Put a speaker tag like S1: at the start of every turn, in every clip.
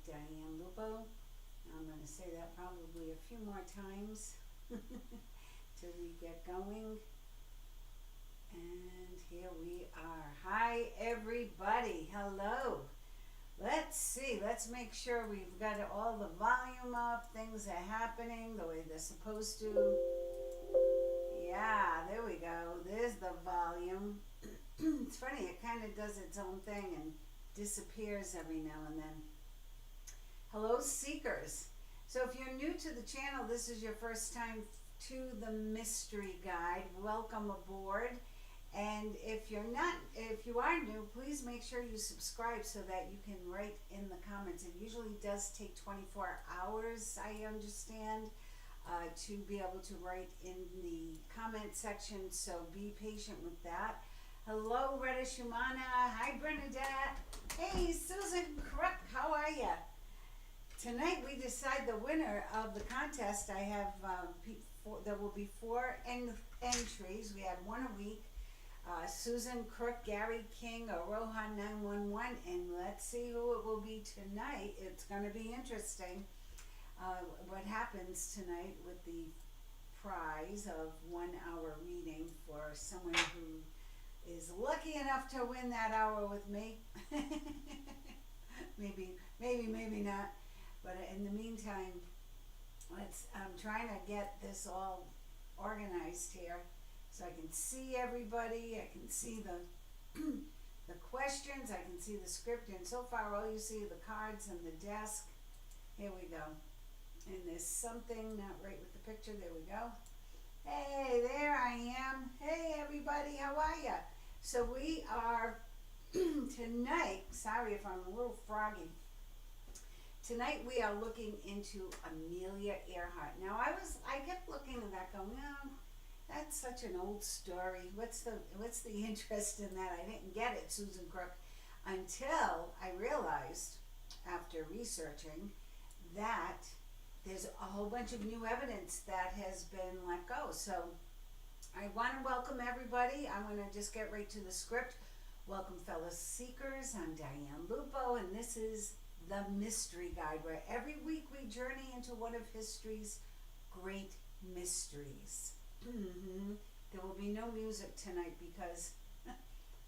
S1: Diane Lupo. I'm going to say that probably a few more times till we get going. And here we are. Hi, everybody. Hello. Let's see. Let's make sure we've got all the volume up. Things are happening the way they're supposed to. Yeah, there we go. There's the volume. It's funny. It kind of does its own thing and disappears every now and then. Hello, seekers. So if you're new to the channel, this is your first time to the mystery guide. Welcome aboard. And if you are new, please make sure you subscribe so that you can write in the comments. It usually does take 24 hours, I understand, to be able to write in the comment section, so be patient with that. Hello, Retta Shumana. Hi, Bernadette. Hey, Susan Crook. How are you? Tonight we decide the winner of the contest. I have there will be 4 entries. We have one a week. Susan Crook, Gary King, or Rohan 911, and let's see who it will be tonight. It's going to be interesting what happens tonight with the prize of 1 hour reading for someone who is lucky enough to win that hour with me. maybe not. But in the meantime, I'm trying to get this all organized here so I can see everybody. I can see the questions. I can see the script. And so far, all you see are the cards and the desk. Here we go. And there's something not right with the picture. There we go. Hey, there I am. Hey, everybody. How are you? So we are tonight. Sorry if I'm a little froggy. Tonight we are looking into Amelia Earhart. Now I kept looking at that going, oh, that's such an old story. What's the interest in that? I didn't get it, Susan Crook, until I realized after researching that there's a whole bunch of new evidence that has been let go. So I want to welcome everybody. I'm going to just get right to the script. Welcome, fellow seekers. I'm Diane Lupo, and this is the Mystery Guide, where every week we journey into one of history's great mysteries. There will be no music tonight because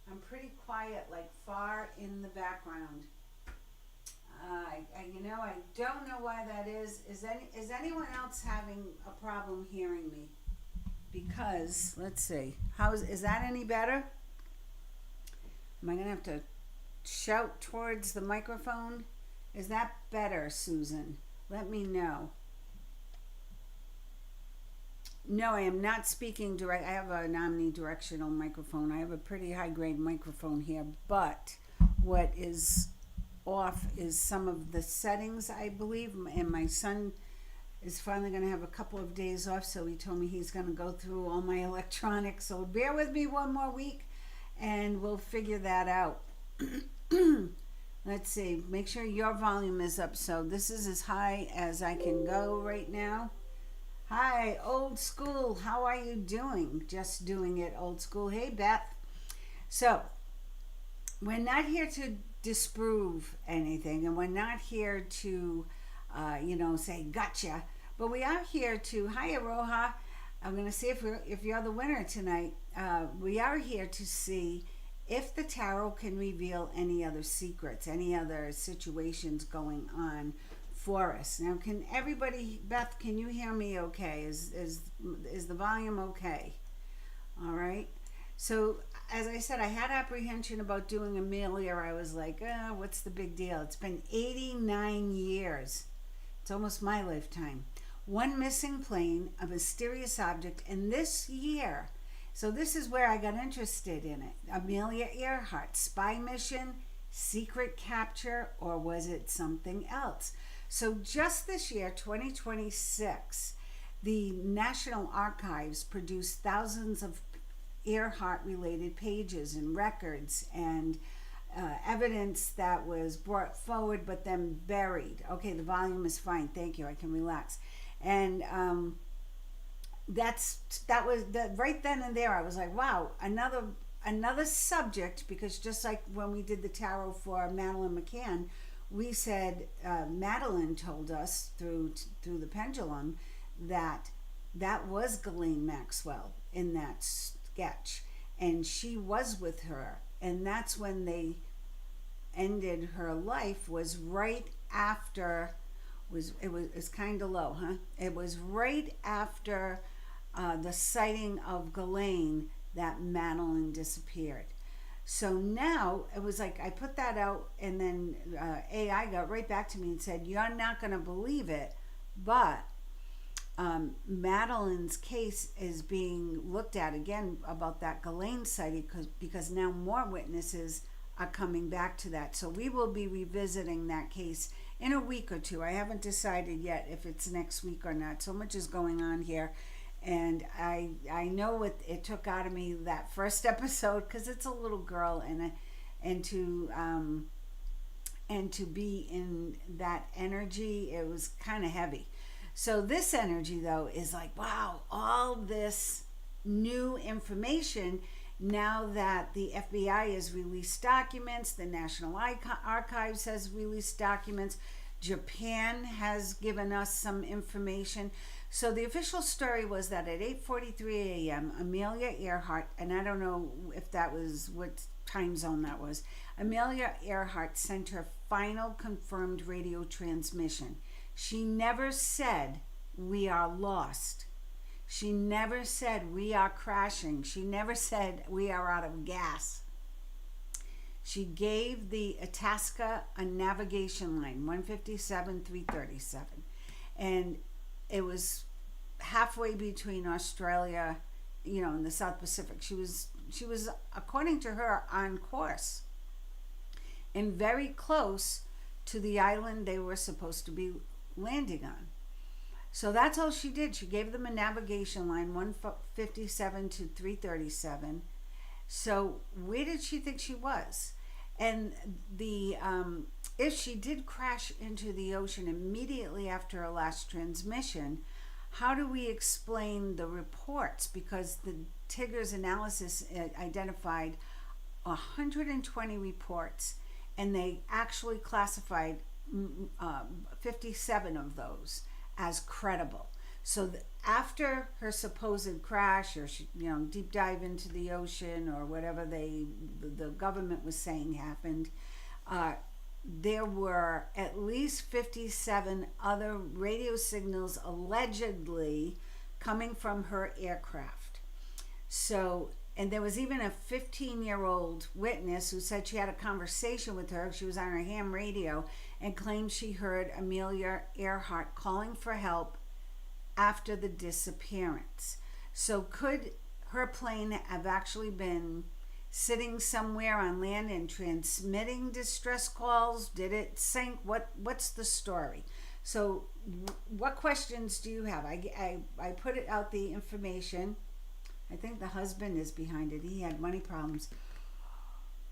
S1: I'm pretty quiet, like far in the background. I don't know why that is. Is anyone else having a problem hearing me? Because let's see, is that any better? Am I gonna have to shout towards the microphone? Is that better, Susan? Let me know. No, I am not speaking direct. I have an omnidirectional microphone. I have a pretty high-grade microphone here, but what is off is some of the settings, I believe, and my son is finally going to have a couple of days off, so he told me he's going to go through all my electronics. So bear with me one more week, and we'll figure that out. Let's see, make sure your volume is up. So this is as high as I can go right now. Hi, old school, how are you doing? Just doing it, old school. Hey, Beth. So we're not here to disprove anything, and we're not here to, say gotcha, but we are here to, hi, Aroha. I'm going to see if you're the winner tonight. We are here to see if the tarot can reveal any other secrets, any other situations going on for us. Now, can everybody, Beth, can you hear me okay? Is the volume okay? All right. So, as I said, I had apprehension about doing Amelia. I was like, what's the big deal? It's been 89 years. It's almost my lifetime. One missing plane, a mysterious object, and this year. So this is where I got interested in it. Amelia Earhart, spy mission, secret capture, or was it something else? So just this year, 2026, the National Archives produced thousands of Earhart-related pages and records and evidence that was brought forward but then buried. Okay, the volume is fine. Thank you. I can relax. And that was right then and there. I was like, wow, another subject, because just like when we did the tarot for Madeline McCann, we said, Madeline told us through the pendulum that was Ghislaine Maxwell in that sketch, and she was with her, and that's when they ended her life. Was right after, it's kind of low, huh? It was right after the sighting of Ghislaine that Madeline disappeared. So now it was like I put that out, and then AI got right back to me and said, "You're not going to believe it, but Madeline's case is being looked at again about that Ghislaine sighting because now more witnesses are coming back to that. So we will be revisiting that case in a week or two. I haven't decided yet if it's next week or not. So much is going on here." And I know what it took out of me that first episode, because it's a little girl, and to be in that energy, it was kind of heavy. So this energy though is like, wow, all this new information now that the FBI has released documents, the National Archives has released documents, Japan has given us some information. So the official story was that at 8:43 a.m., Amelia Earhart, and I don't know if that was what time zone that was, Amelia Earhart sent her final confirmed radio transmission. She never said, "We are lost." She never said, "We are crashing." She never said, "We are out of gas." She gave the Itasca a navigation line, 157-337. And it was halfway between Australia, and the South Pacific. She was, according to her, on course and very close to the island they were supposed to be landing on. So that's all she did. She gave them a navigation line, 157-337. So where did she think she was? And if she did crash into the ocean immediately after her last transmission, how do we explain the reports? Because the Tigger's analysis identified 120 reports, and they actually classified 57 of those as credible. So after her supposed crash, or she, deep dive into the ocean, or whatever the government was saying happened, there were at least 57 other radio signals allegedly coming from her aircraft. So, and there was even a 15-year-old witness who said she had a conversation with her. She was on her ham radio and claimed she heard Amelia Earhart calling for help after the disappearance. So could her plane have actually been sitting somewhere on land and transmitting distress calls? Did it sink? What's the story? So what questions do you have? I put it out, the information. I think the husband is behind it. He had money problems.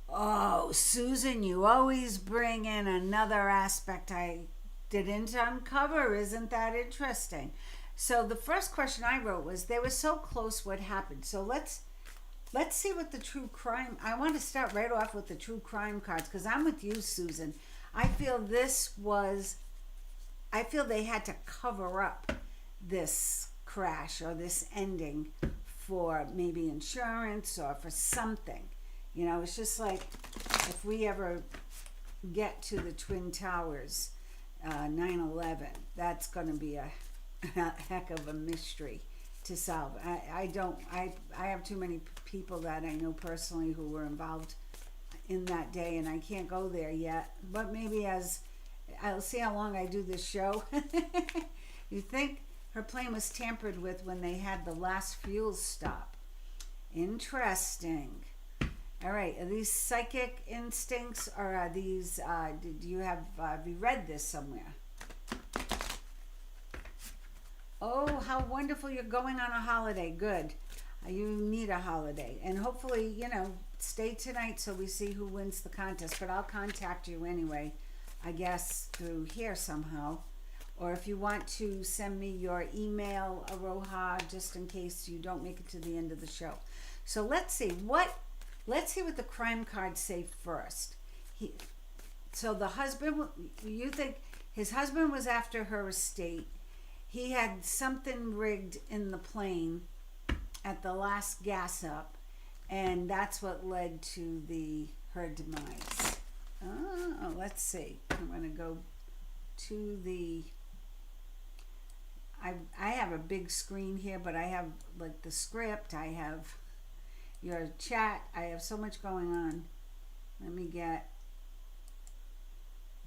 S1: Oh, Susan, you always bring in another aspect I didn't uncover. Isn't that interesting? So the first question I wrote was, they were so close, what happened? So let's see what the true crime, I want to start right off with the true crime cards, because I'm with you, Susan. I feel they had to cover up this crash or this ending for maybe insurance or for something. It's just like, if we ever get to the Twin Towers, 9/11, that's going to be a heck of a mystery to solve. I have too many people that I know personally who were involved in that day, and I can't go there yet. But maybe as I'll see how long I do this show. You think her plane was tampered with when they had the last fuel stop? Interesting. All right, are these psychic instincts, or are these, have you read this somewhere? Oh, how wonderful, you're going on a holiday. Good. You need a holiday. And hopefully, stay tonight so we see who wins the contest. But I'll contact you anyway, I guess, through here somehow. Or if you want to send me your email, Aroha, just in case you don't make it to the end of the show. So let's see what the crime cards say first. So the husband, you think his husband was after her estate. He had something rigged in the plane at the last gas up, and that's what led to her demise. Oh, let's see. I'm going to go to the. I have a big screen here, but I have like the script. I have your chat. I have so much going on. Let me get.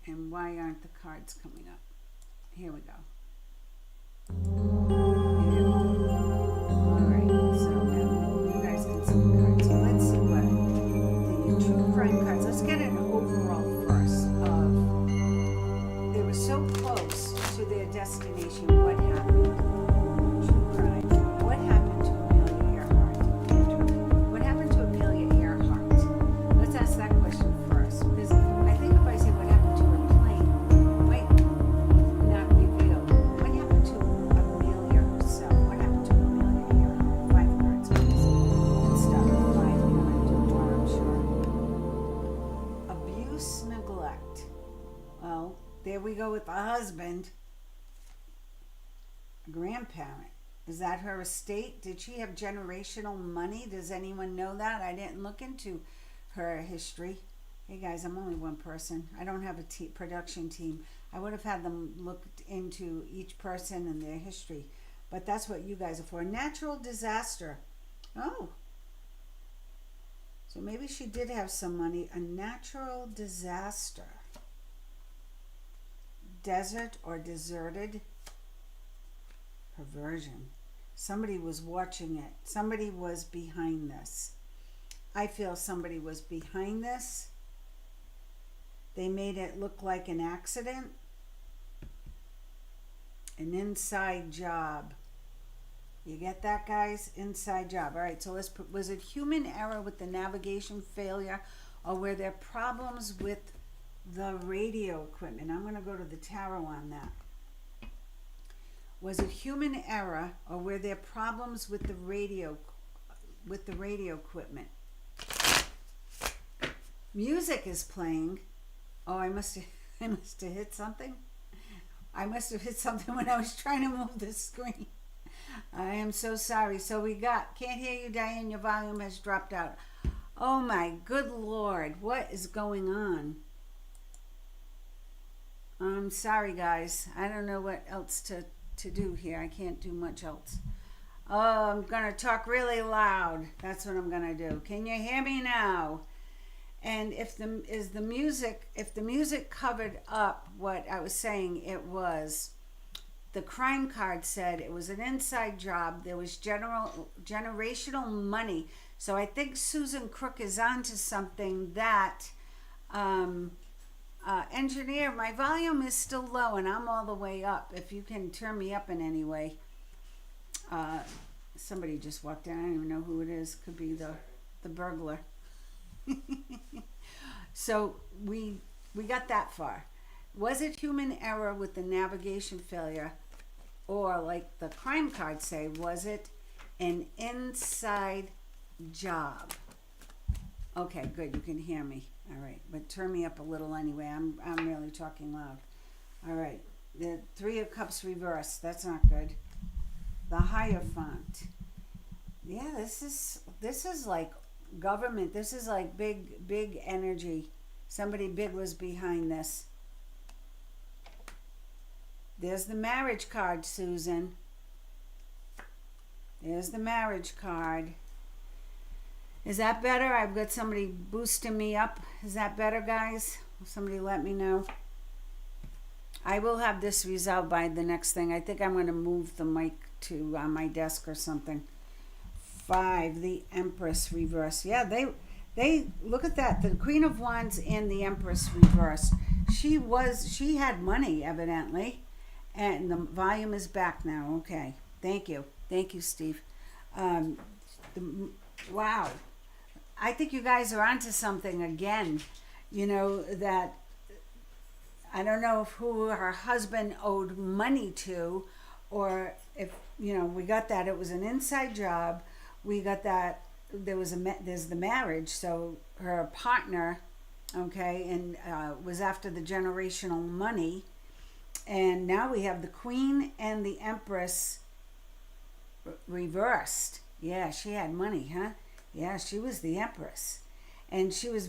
S1: And why aren't the cards coming up? Here we go. Alright, so now you guys can see the cards. So let's see what the true crime cards. Let's get an overall first of they were so close to their destination. What happened? True crime. What happened to Amelia Earhart? What happened to Amelia Earhart? Let's ask that question first. Because I think if I say what happened to her plane, might not reveal. What happened to Amelia herself? What happened to Amelia Earhart? 5 cards, please. And start with 5. You're going to do draw, I'm sure. Abuse, neglect. Well, there we go with the husband. A grandparent. Is that her estate? Did she have generational money? Does anyone know that? I didn't look into her history. Hey guys, I'm only one person. I don't have a production team. I would have had them look into each person and their history. But that's what you guys are for. Natural disaster. Oh. So maybe she did have some money. A natural disaster. Desert or deserted. Perversion. Somebody was watching it. Somebody was behind this. I feel somebody was behind this. They made it look like an accident. An inside job. You get that, guys? Inside job. All right, so let's put, was it human error with the navigation failure, or were there problems with the radio equipment? I'm going to go to the tarot on that. Was it human error, or were there problems with the radio equipment? Music is playing. Oh, I must have hit something. I must have hit something when I was trying to move the screen. I am so sorry. So we got, can't hear you, Diane. Your volume has dropped out. Oh my good Lord. What is going on? I'm sorry, guys. I don't know what else to do here. I can't do much else. Oh, I'm going to talk really loud. That's what I'm going to do. Can you hear me now? And if the music covered up what I was saying, it was, the crime card said it was an inside job. There was generational money. So I think Susan Crook is onto something that, engineer, my volume is still low and I'm all the way up. If you can turn me up in any way. Somebody just walked in. I don't even know who it is. Could be the burglar. So we got that far. Was it human error with the navigation failure, or like the crime cards say, was it an inside job? Okay, good. You can hear me. All right, but turn me up a little anyway. I'm really talking loud. All right, the 3 of Cups reversed. That's not good. The Hierophant. Yeah, this is like government. This is like big energy. Somebody big was behind this. There's the marriage card, Susan. There's the marriage card. Is that better? I've got somebody boosting me up. Is that better, guys? Somebody let me know. I will have this resolved by the next thing. I think I'm going to move the mic to my desk or something. 5, the Empress reverse. Yeah, they look at that. The Queen of Wands and the Empress reversed. She had money evidently, and the volume is back now. Okay, thank you, Steve. Wow, I think you guys are onto something again. You know that. I don't know who her husband owed money to, or if we got that it was an inside job. We got that there's the marriage, so her partner okay, and was after the generational money. And now we have the queen and the empress reversed. Yeah, she had money, huh? Yeah, she was the empress. And she was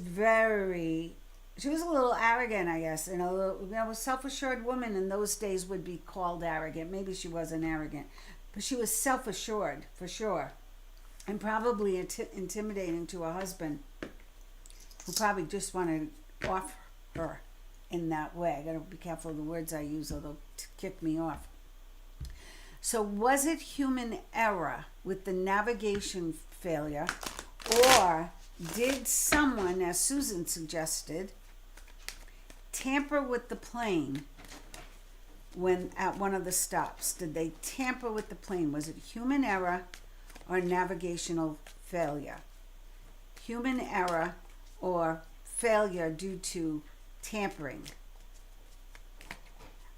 S1: she was a little arrogant, I guess, and a little, a self-assured woman in those days would be called arrogant. Maybe she wasn't arrogant, but she was self-assured for sure, and probably intimidating to her husband, who probably just wanted off her in that way. I gotta be careful of the words I use, or they'll kick me off. So was it human error with the navigation failure, or did someone, as Susan suggested, tamper with the plane when at one of the stops? Did they tamper with the plane? Was it human error or navigational failure? Human error or failure due to tampering.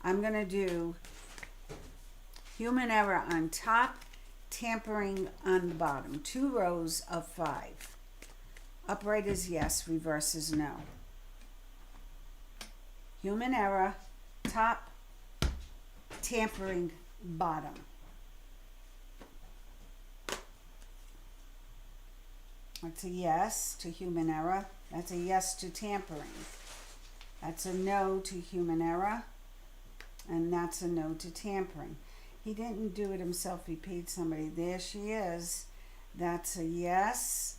S1: I'm going to do human error on top, tampering on the bottom. 2 rows of 5. Upright is yes, reverse is no. Human error, top, tampering, bottom. That's a yes to human error. That's a yes to tampering. That's a no to human error. And that's a no to tampering. He didn't do it himself. He paid somebody. There she is. That's a yes.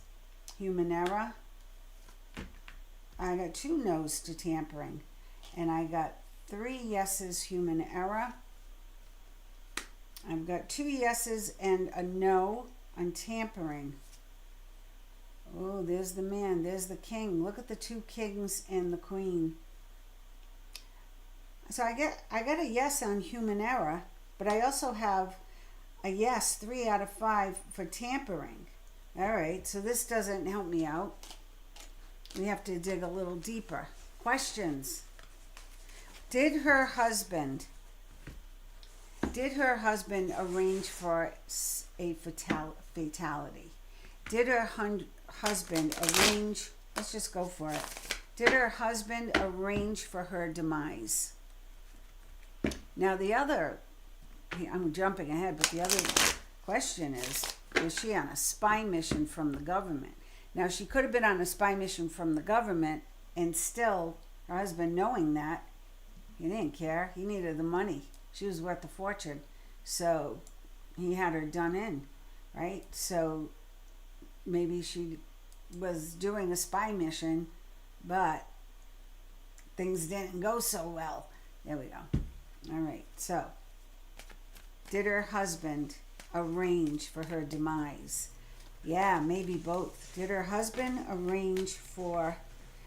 S1: Human error. I got 2 no's to tampering. And I got 3 yeses, human error. I've got 2 yeses and a no on tampering. Oh, there's the man. There's the king. Look at the 2 kings and the queen. So I got a yes on human error, but I also have a yes, 3 out of 5 for tampering. All right, so this doesn't help me out. We have to dig a little deeper. Questions. Did her husband arrange for a fatality? Did her husband arrange, let's just go for it. Did her husband arrange for her demise? Now the other, I'm jumping ahead, but the other question is, was she on a spy mission from the government? Now she could have been on a spy mission from the government, and still her husband, knowing that, he didn't care. He needed the money. She was worth a fortune. So he had her done in, right? So maybe she was doing a spy mission, but things didn't go so well. There we go. All right. So did her husband arrange for her demise? Yeah, maybe both. Did her husband arrange for...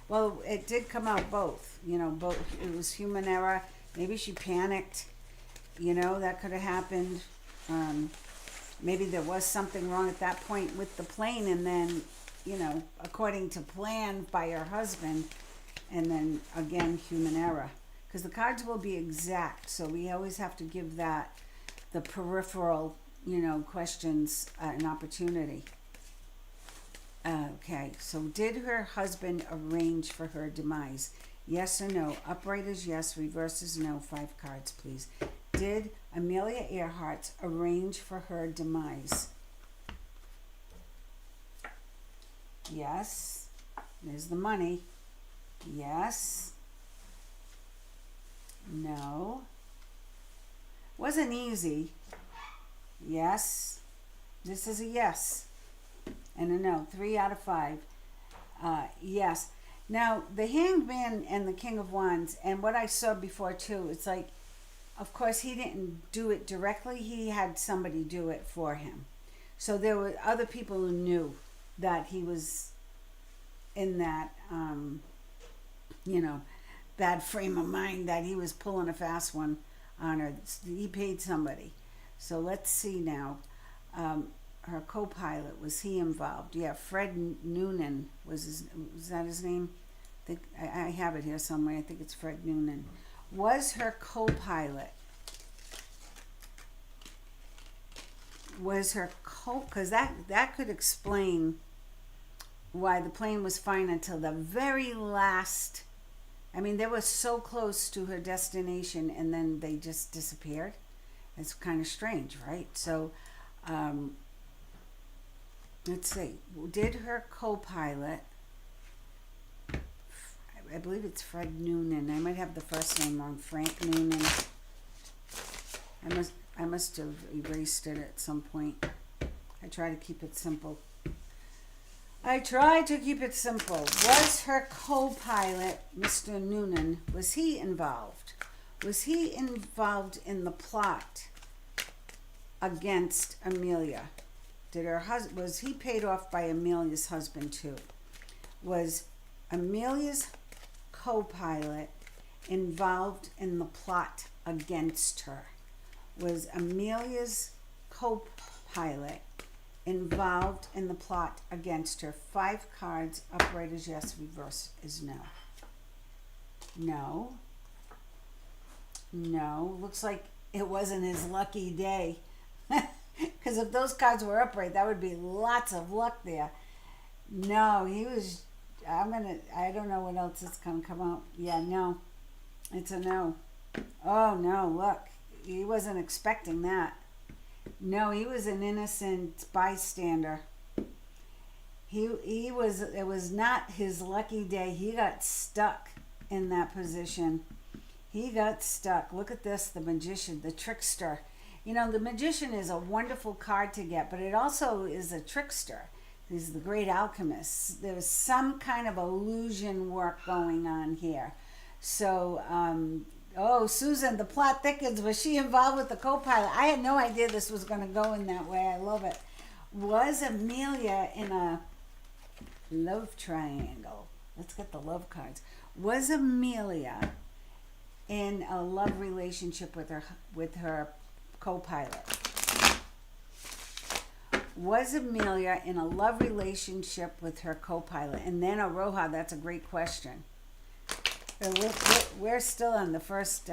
S1: Well, it did come out both. Both. It was human error. Maybe she panicked. That could have happened. Maybe there was something wrong at that point with the plane, and then, according to plan by her husband, and then again, human error. Because the cards will be exact, so we always have to give that, the peripheral, questions, an opportunity. Okay, so did her husband arrange for her demise? Yes or no? Upright is yes, reverse is no. 5 cards, please. Did Amelia Earhart arrange for her demise? Yes. There's the money. Yes. No. Wasn't easy. Yes. This is a yes. And a no. 3 out of 5. Yes. Now, the Hanged Man and the King of Wands, and what I saw before too, it's like, of course, he didn't do it directly. He had somebody do it for him. So there were other people who knew that he was in that, bad frame of mind, that he was pulling a fast one on her. He paid somebody. So let's see now. Her co-pilot, was he involved? Yeah, Fred Noonan was that his name? I have it here somewhere. I think it's Fred Noonan. Was her co-pilot? Because that could explain why the plane was fine until the very last. I mean, they were so close to her destination and then they just disappeared. It's kind of strange, right? So, let's see. Did her co-pilot, I believe it's Fred Noonan. I might have the first name wrong. Frank Noonan. I must have erased it at some point. I try to keep it simple. Was her co-pilot, Mr. Noonan, was he involved? Was he involved in the plot against Amelia? Was he paid off by Amelia's husband too? Was Amelia's co-pilot involved in the plot against her? Was Amelia's co-pilot involved in the plot against her? 5 cards, upright is yes, reverse is no. No, looks like it wasn't his lucky day. Because if those cards were upright, that would be lots of luck there. No, he was, I don't know what else is going to come out. Yeah, no, it's a no. Oh no, look, he wasn't expecting that. No, he was an innocent bystander. It was not his lucky day. He got stuck in that position. He got stuck. Look at this, the magician, the trickster. You know, the magician is a wonderful card to get, but it also is a trickster. He's the great alchemist. There's some kind of illusion work going on here. So, oh, Susan, the plot thickens. Was she involved with the co-pilot? I had no idea this was going to go in that way. I love it. Was Amelia in a love triangle? Let's get the love cards. Was Amelia in a love relationship with her co-pilot? Was Amelia in a love relationship with her co-pilot? And then Aroha, that's a great question. We're still on the first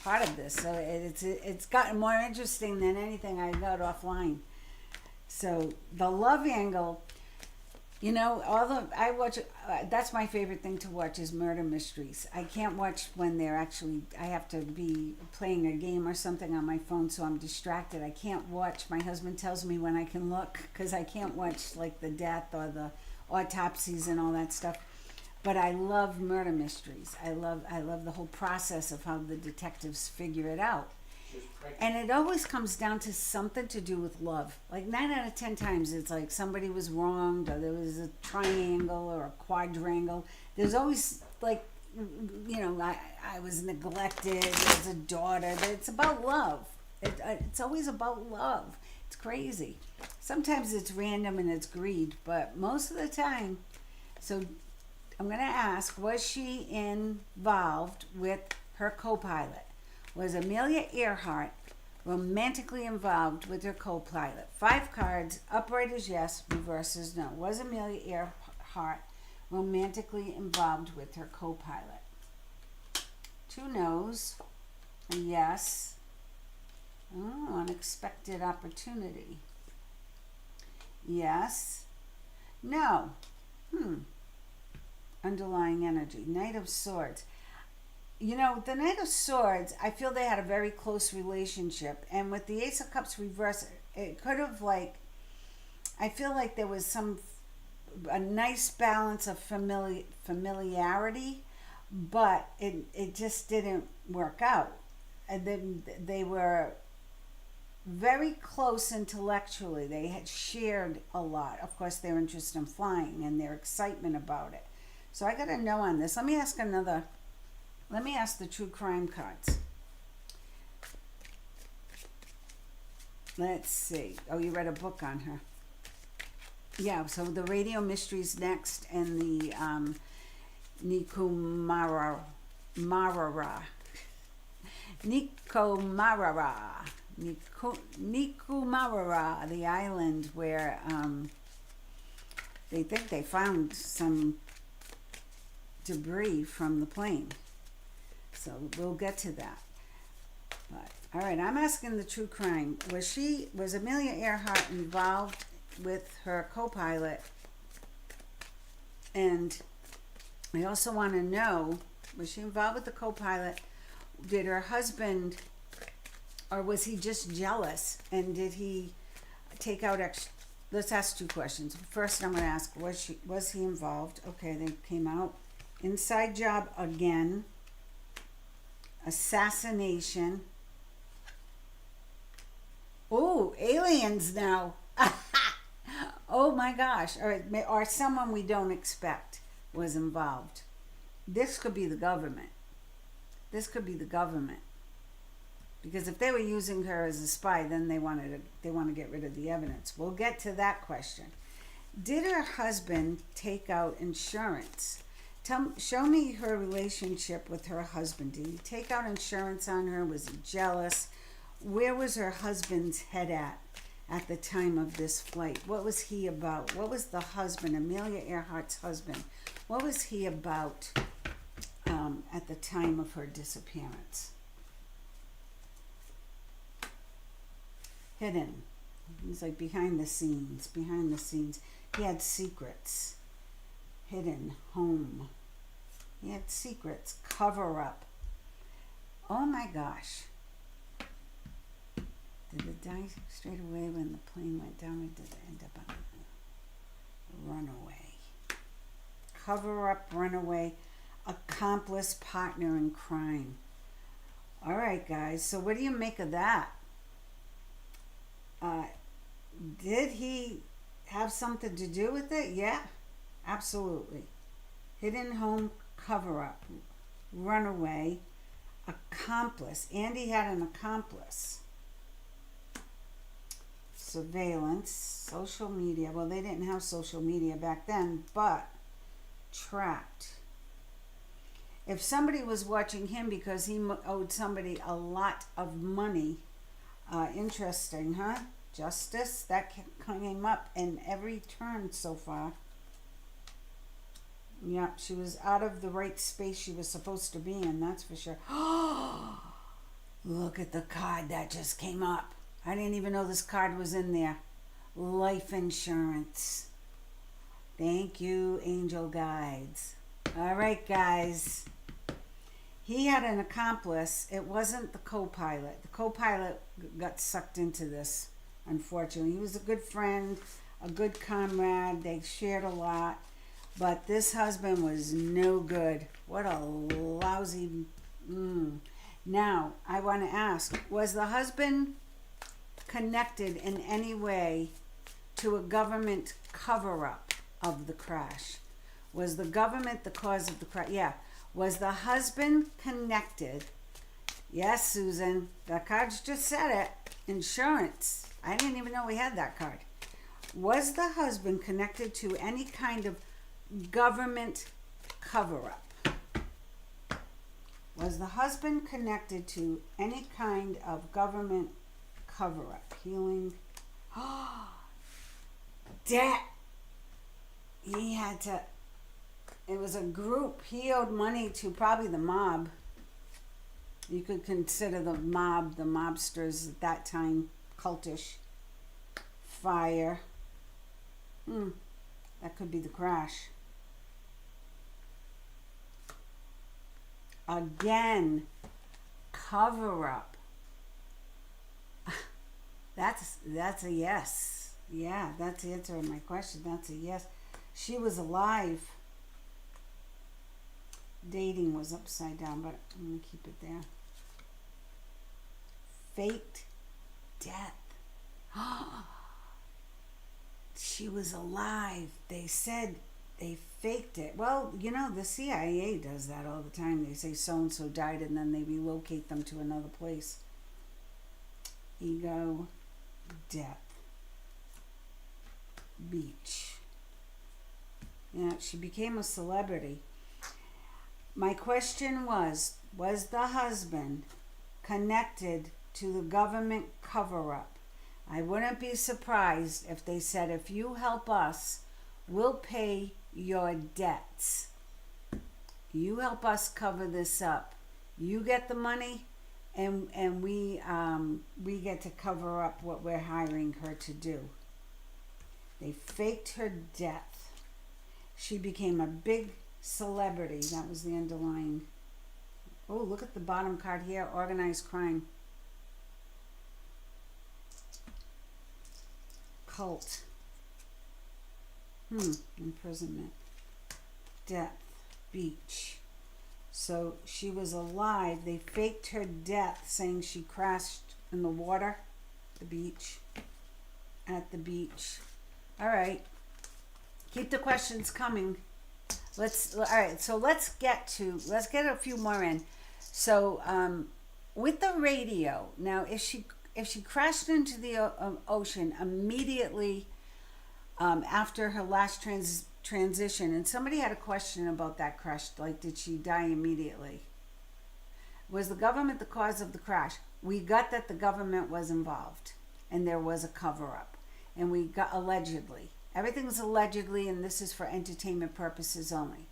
S1: part of this, so it's gotten more interesting than anything I got offline. So the love angle, you know, I watch. That's my favorite thing to watch is murder mysteries. I can't watch when they're actually. I have to be playing a game or something on my phone, so I'm distracted. I can't watch. My husband tells me when I can look because I can't watch like the death or the autopsies and all that stuff. But I love murder mysteries. I love the whole process of how the detectives figure it out. And it always comes down to something to do with love. Like 9 out of 10 times it's like somebody was wronged or there was a triangle or a quadrangle. There's always like, you know, I was neglected as a daughter. It's about love. It's always about love. It's crazy. Sometimes it's random and it's greed, but most of the time, so I'm going to ask, was she involved with her co-pilot? Was Amelia Earhart romantically involved with her co-pilot? 5 cards, upright is yes, reverse is no. Was Amelia Earhart romantically involved with her co-pilot? 2 no's, a yes. Oh, unexpected opportunity. Yes. No. Underlying energy. Knight of Swords. You know, the Knight of Swords, I feel they had a very close relationship. And with the Ace of Cups reverse, it could have like, I feel like there was a nice balance of familiarity, but it just didn't work out. And then they were very close intellectually. They had shared a lot. Of course, their interest in flying and their excitement about it. So I got a no on this. Let me ask the true crime cards. Let's see. Oh, you read a book on her. Yeah, so the radio mysteries next and the Nikumarara, the island where they think they found some debris from the plane. So we'll get to that. But all right, I'm asking the true crime. Was Amelia Earhart involved with her co-pilot And I also want to know, was she involved with the co-pilot? Did her husband, or was he just jealous? And did he take out extra? Let's ask two questions. First, I'm going to ask, was he involved? Okay, they came out. Inside job again. Assassination. Oh, aliens now. Oh my gosh. Or someone we don't expect was involved. This could be the government. This could be the government. Because if they were using her as a spy, then they want to get rid of the evidence. We'll get to that question. Did her husband take out insurance? Show me her relationship with her husband. Did he take out insurance on her? Was he jealous? Where was her husband's head at the time of this flight? What was he about? What was the husband, Amelia Earhart's husband, what was he about at the time of her disappearance? Hidden. He's like behind the scenes. He had secrets. Hidden. Home. He had secrets. Cover up. Oh my gosh. Did it die straight away when the plane went down, or did it end up on a runaway? Cover up, runaway, accomplice, partner in crime. All right, guys. So what do you make of that? Did he have something to do with it? Yeah, absolutely. Hidden home, cover up, runaway, accomplice. Andy had an accomplice. Surveillance, social media. Well, they didn't have social media back then, but trapped. If somebody was watching him because he owed somebody a lot of money, interesting, huh? Justice, that came up in every turn so far. Yeah, she was out of the right space she was supposed to be in, that's for sure. Look at the card that just came up. I didn't even know this card was in there. Life insurance. Thank you, angel guides. All right, guys. He had an accomplice. It wasn't the co-pilot. The co-pilot got sucked into this, unfortunately. He was a good friend, a good comrade. They shared a lot. But this husband was no good. What a lousy... Now, I want to ask, was the husband connected in any way to a government cover-up of the crash? Was the government the cause of the crash? Yeah. Was the husband connected? Yes, Susan. The card just said it. Insurance. I didn't even know we had that card. Was the husband connected to any kind of government cover-up? Was the husband connected to any kind of government cover-up? Healing. Debt. He had to... It was a group. He owed money to probably the mob. You could consider the mob, the mobsters at that time, cultish. Fire. That could be the crash. Again, cover up. That's a yes. Yeah, that's the answer to my question. That's a yes. She was alive. Dating was upside down, but I'm going to keep it there. Faked death. She was alive. They said they faked it. Well, you know, the CIA does that all the time. They say so-and-so died, and then they relocate them to another place. Ego, death. Beach. Yeah, she became a celebrity. My question was the husband connected to the government cover-up? I wouldn't be surprised if they said, if you help us, we'll pay your debts. You help us cover this up. You get the money, and we get to cover up what we're hiring her to do. They faked her death. She became a big celebrity. That was the underlying. Oh, look at the bottom card here. Organized crime. Cult. Imprisonment. Death. Beach. So she was alive. They faked her death, saying she crashed in the water. The beach. At the beach. All right. Keep the questions coming. All right, so let's get a few more in. So with the radio, now if she crashed into the ocean immediately after her last transition, and somebody had a question about that crash, like did she die immediately? Was the government the cause of the crash? We got that the government was involved and there was a cover-up, and we got allegedly. Everything's allegedly, and this is for entertainment purposes only.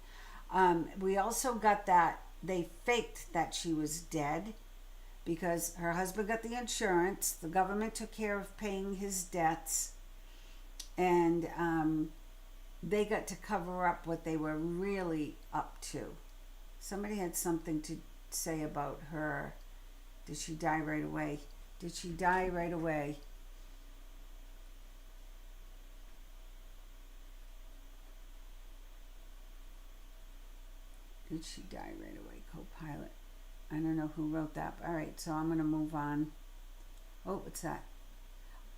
S1: We also got that they faked that she was dead because her husband got the insurance. The government took care of paying his debts, and they got to cover up what they were really up to. Somebody had something to say about her. Did she die right away? Did she die right away? Did she die right away? Co-pilot. I don't know who wrote that. All right, so I'm going to move on. Oh, what's that?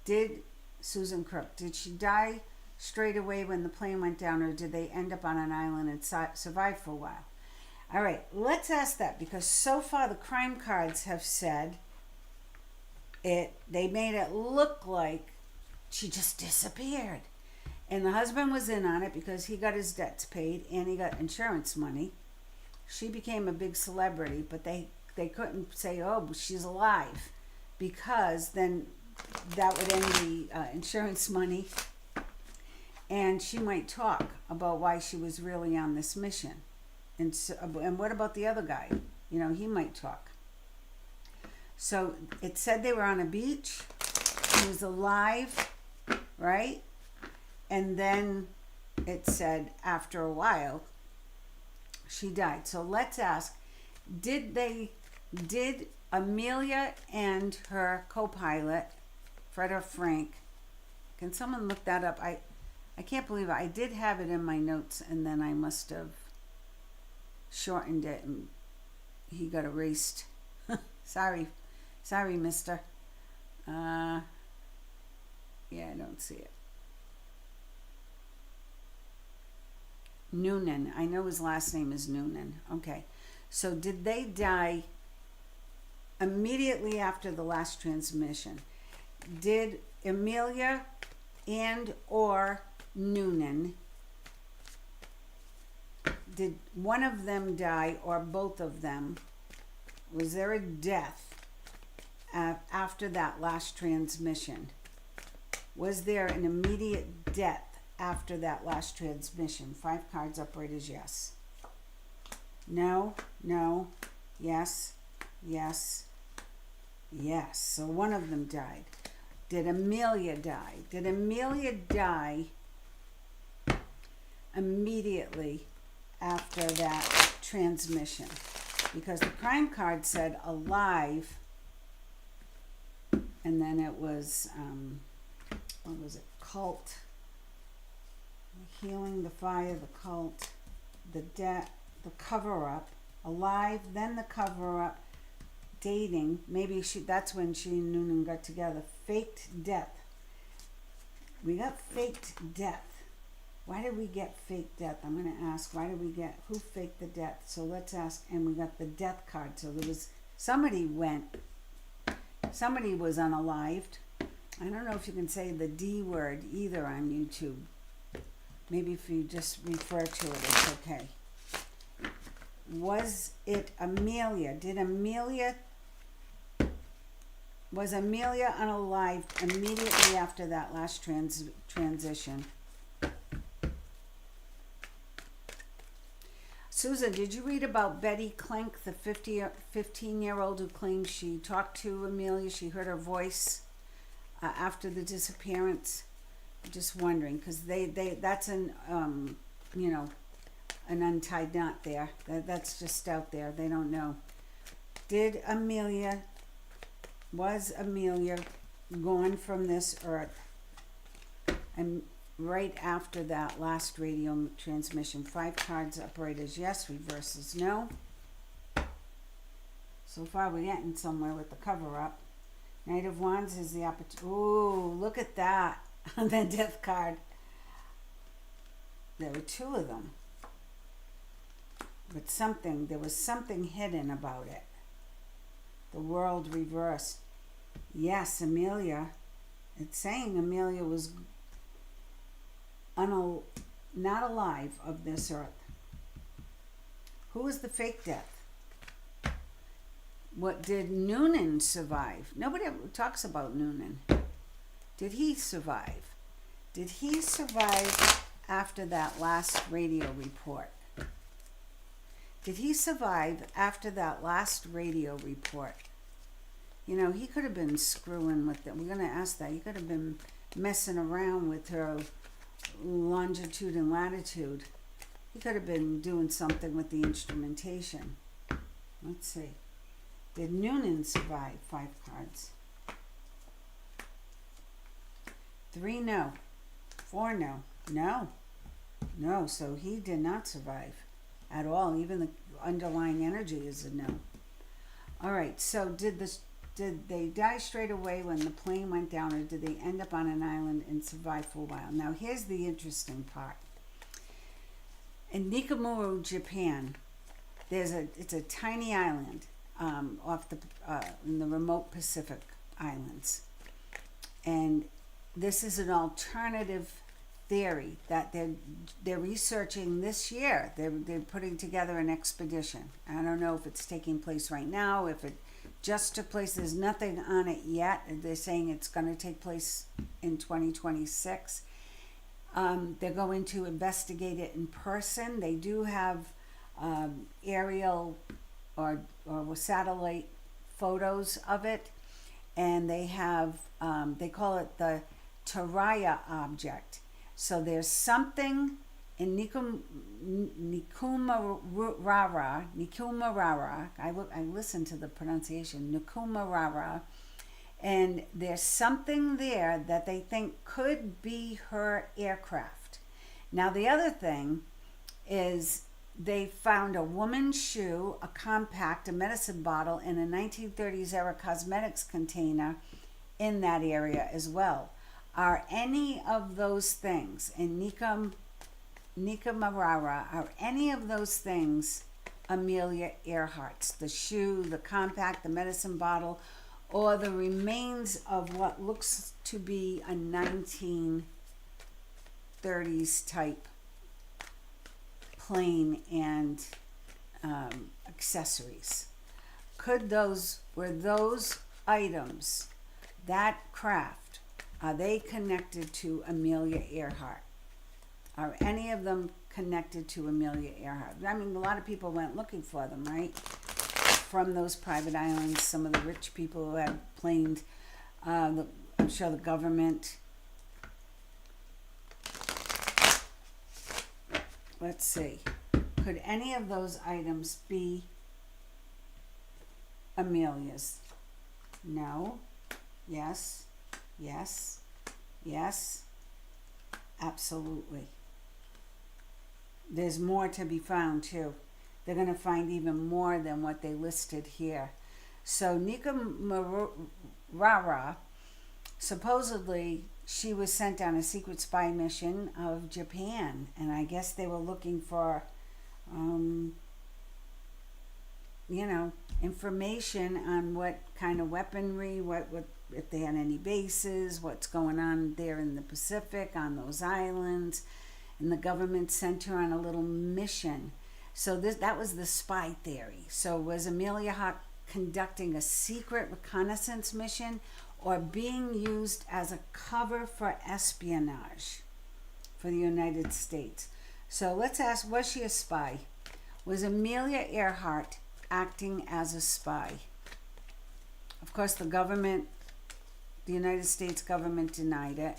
S1: Did Susan Crook, did she die straight away when the plane went down, or did they end up on an island and survive for a while? All right, let's ask that, because so far the crime cards have said they made it look like she just disappeared. And the husband was in on it because he got his debts paid and he got insurance money. She became a big celebrity, but they couldn't say, oh, she's alive, because then that would end the insurance money, and she might talk about why she was really on this mission. And what about the other guy? He might talk. So it said they were on a beach. He was alive, right? And then it said after a while she died. So let's ask, did Amelia and her co-pilot, Fred or Frank, can someone look that up? I can't believe it. I did have it in my notes, and then I must have shortened it and he got erased. Sorry, mister. Yeah, I don't see it. Noonan. I know his last name is Noonan. Okay. So did they die immediately after the last transmission? Did Amelia and or Noonan, did one of them die or both of them? Was there a death after that last transmission? Was there an immediate death after that last transmission? 5 cards upright is yes. No, yes, yes, yes. So one of them died. Did Amelia die? Did Amelia die immediately after that transmission? Because the crime card said alive, and then it was, what was it? Cult. Healing, the fire, the cult, the death, the cover-up, alive, then the cover-up, dating, maybe that's when she and Noonan got together, faked death. We got faked death. Why did we get fake death? I'm going to ask, who faked the death? So let's ask, and we got the death card. So there was, somebody was unalived. I don't know if you can say the D word either on YouTube. Maybe if you just refer to it, it's okay. Was it Amelia? Was Amelia unalived immediately after that last transition? Susan, did you read about Betty Clink, the 15-year-old who claimed she talked to Amelia? She heard her voice after the disappearance. I'm just wondering, because that's in you know, an untied knot there. That's just out there. They don't know. Was Amelia gone from this earth? And right after that last radio transmission, 5 cards upright as yes, reverse is no. So far we're getting somewhere with the cover up. Knight of Wands is the opportunity. Ooh, look at that on the death card. There were 2 of them. But there was something hidden about it. The world reversed. Yes, Amelia. It's saying Amelia was not alive of this earth. Who was the fake death? What did Noonan survive? Nobody ever talks about Noonan. Did he survive? Did he survive after that last radio report? Did he survive after that last radio report? You know, he could have been screwing with it. We're going to ask that. He could have been messing around with her longitude and latitude. He could have been doing something with the instrumentation. Let's see. Did Noonan survive? 5 cards. 3, no. 4, no. No, so he did not survive at all. Even the underlying energy is a no. All right, so did they die straight away when the plane went down, or did they end up on an island and survive for a while? Now, here's the interesting part. In Nikamuru, Japan, it's a tiny island in the remote Pacific Islands, and this is an alternative theory that they're researching this year. They're putting together an expedition. I don't know if it's taking place right now, if it just took place. There's nothing on it yet. They're saying it's going to take place in 2026. They're going to investigate it in person. They do have aerial or satellite photos of it, and they have they call it the Taraya object. So there's something in Nikumarara. I listened to the pronunciation, Nikumarara, and there's something there that they think could be her aircraft. Now, the other thing is they found a woman's shoe, a compact, a medicine bottle, and a 1930s era cosmetics container in that area as well. Are any of those things in Nikumarara, are any of those things Amelia Earhart's? The shoe, the compact, the medicine bottle, or the remains of what looks to be a 1930s type plane and accessories? Were those items, that craft, are they connected to Amelia Earhart? Are any of them connected to Amelia Earhart? I mean, a lot of people went looking for them, right? From those private islands, some of the rich people who had planes, I'm sure the government. Let's see. Could any of those items be Amelia's? No. Yes. Yes. Yes. Absolutely. There's more to be found too. They're going to find even more than what they listed here. So Nikumarara, supposedly she was sent on a secret spy mission of Japan, and I guess they were looking for, information on what kind of weaponry, what if they had any bases, what's going on there in the Pacific on those islands, and the government sent her on a little mission. So that was the spy theory. So was Amelia Earhart conducting a secret reconnaissance mission or being used as a cover for espionage for the United States? So let's ask, was she a spy? Was Amelia Earhart acting as a spy? Of course, the United States government denied it.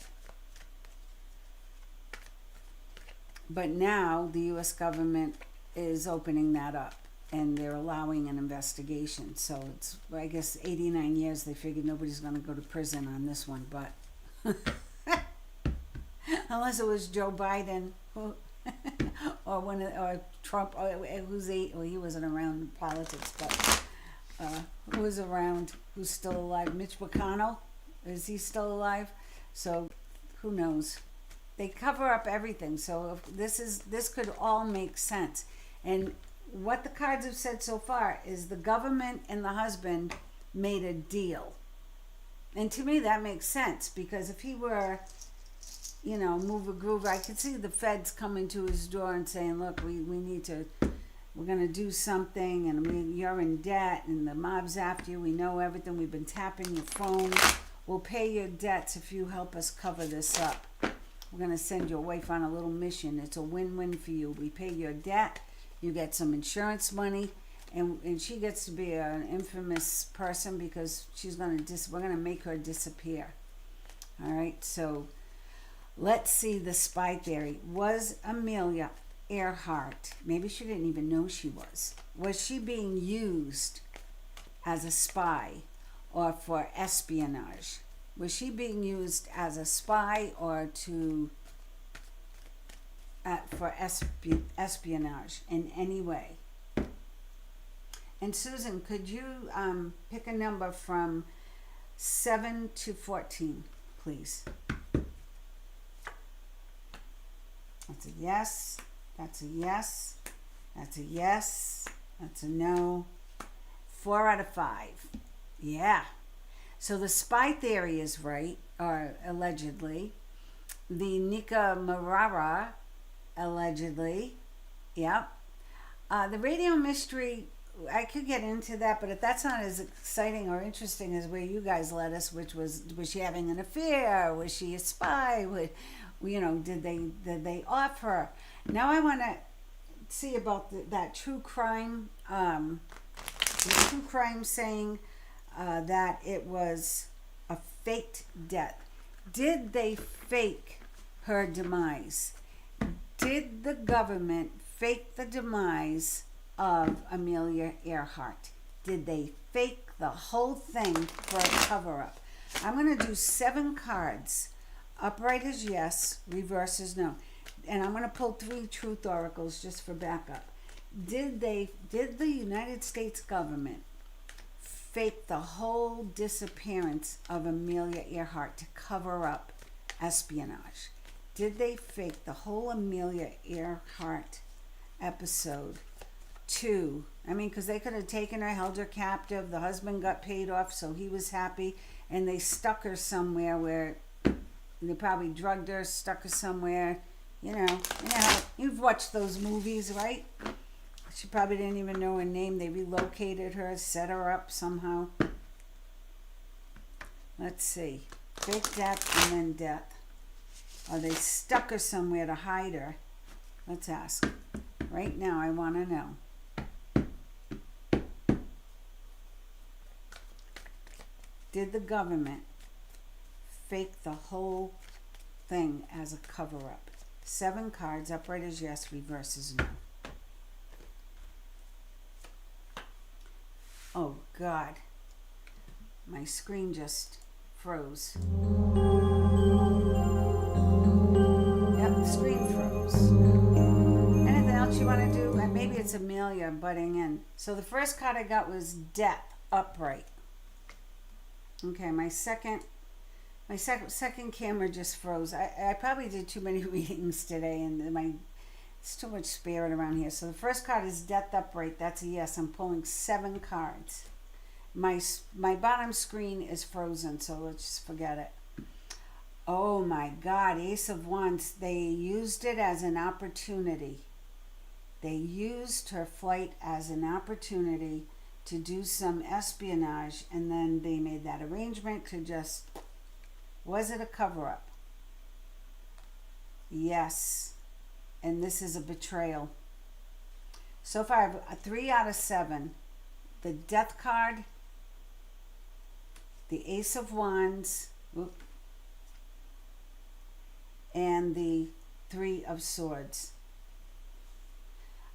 S1: But now the U.S. government is opening that up, and they're allowing an investigation. So it's, I guess, 89 years. They figured nobody's going to go to prison on this one, but unless it was Joe Biden who, or Trump, or well, he wasn't around in politics, but who was around, who's still alive? Mitch McConnell, is he still alive? So who knows? They cover up everything. So if this could all make sense. And what the cards have said so far is the government and the husband made a deal. And to me that makes sense, because if he were, move a groove, I could see the feds coming to his door and saying, look, we need to, we're going to do something, and you're in debt, and the mob's after you, we know everything, we've been tapping your phone, we'll pay your debts if you help us cover this up. We're going to send your wife on a little mission. It's a win-win for you. We pay your debt, you get some insurance money, and she gets to be an infamous person because she's going to we're going to make her disappear. All right, so let's see the spy theory. Was Amelia Earhart, maybe she didn't even know she was she being used as a spy or for espionage? Was she being used as a spy or for espionage in any way? And Susan, could you pick a number from 7 to 14, please? That's a yes. That's a yes. That's a yes. That's a no. 4 out of 5. Yeah. So the spy theory is right, or allegedly. The Nika Marara, allegedly. Yep. The radio mystery, I could get into that, but if that's not as exciting or interesting as where you guys led us, which was she having an affair? Was she a spy? Did they off her? Now I want to see about that true crime. The true crime saying that it was a faked death. Did they fake her demise? Did the government fake the demise of Amelia Earhart? Did they fake the whole thing for a cover-up? I'm going to do 7 cards. Upright is yes, reverse is no. And I'm going to pull 3 truth oracles just for backup. Did the United States government fake the whole disappearance of Amelia Earhart to cover up espionage? Did they fake the whole Amelia Earhart episode to, because they could have taken her, held her captive, the husband got paid off, so he was happy, and they stuck her somewhere where they probably drugged her, stuck her somewhere, you've watched those movies, right? She probably didn't even know her name. They relocated her, set her up somehow. Let's see. Fake death and then death. Or they stuck her somewhere to hide her. Let's ask. Right now, I want to know. Did the government fake the whole thing as a cover-up? 7 cards. Upright is yes, reverse is no. Oh, God. My screen just froze. Yep, the screen froze. Anything else you want to do? Maybe it's Amelia butting in. So the first card I got was death, upright. Okay, my second camera just froze. I probably did too many readings today, and it's too much spirit around here. So the first card is death upright. That's a yes. I'm pulling 7 cards. My bottom screen is frozen, so let's just forget it. Oh my God, Ace of Wands. They used it as an opportunity. They used her flight as an opportunity to do some espionage, and then they made that arrangement to just... Was it a cover-up? Yes. And this is a betrayal. So far, I have a 3 out of 7. The Death card, the Ace of Wands, and the 3 of Swords.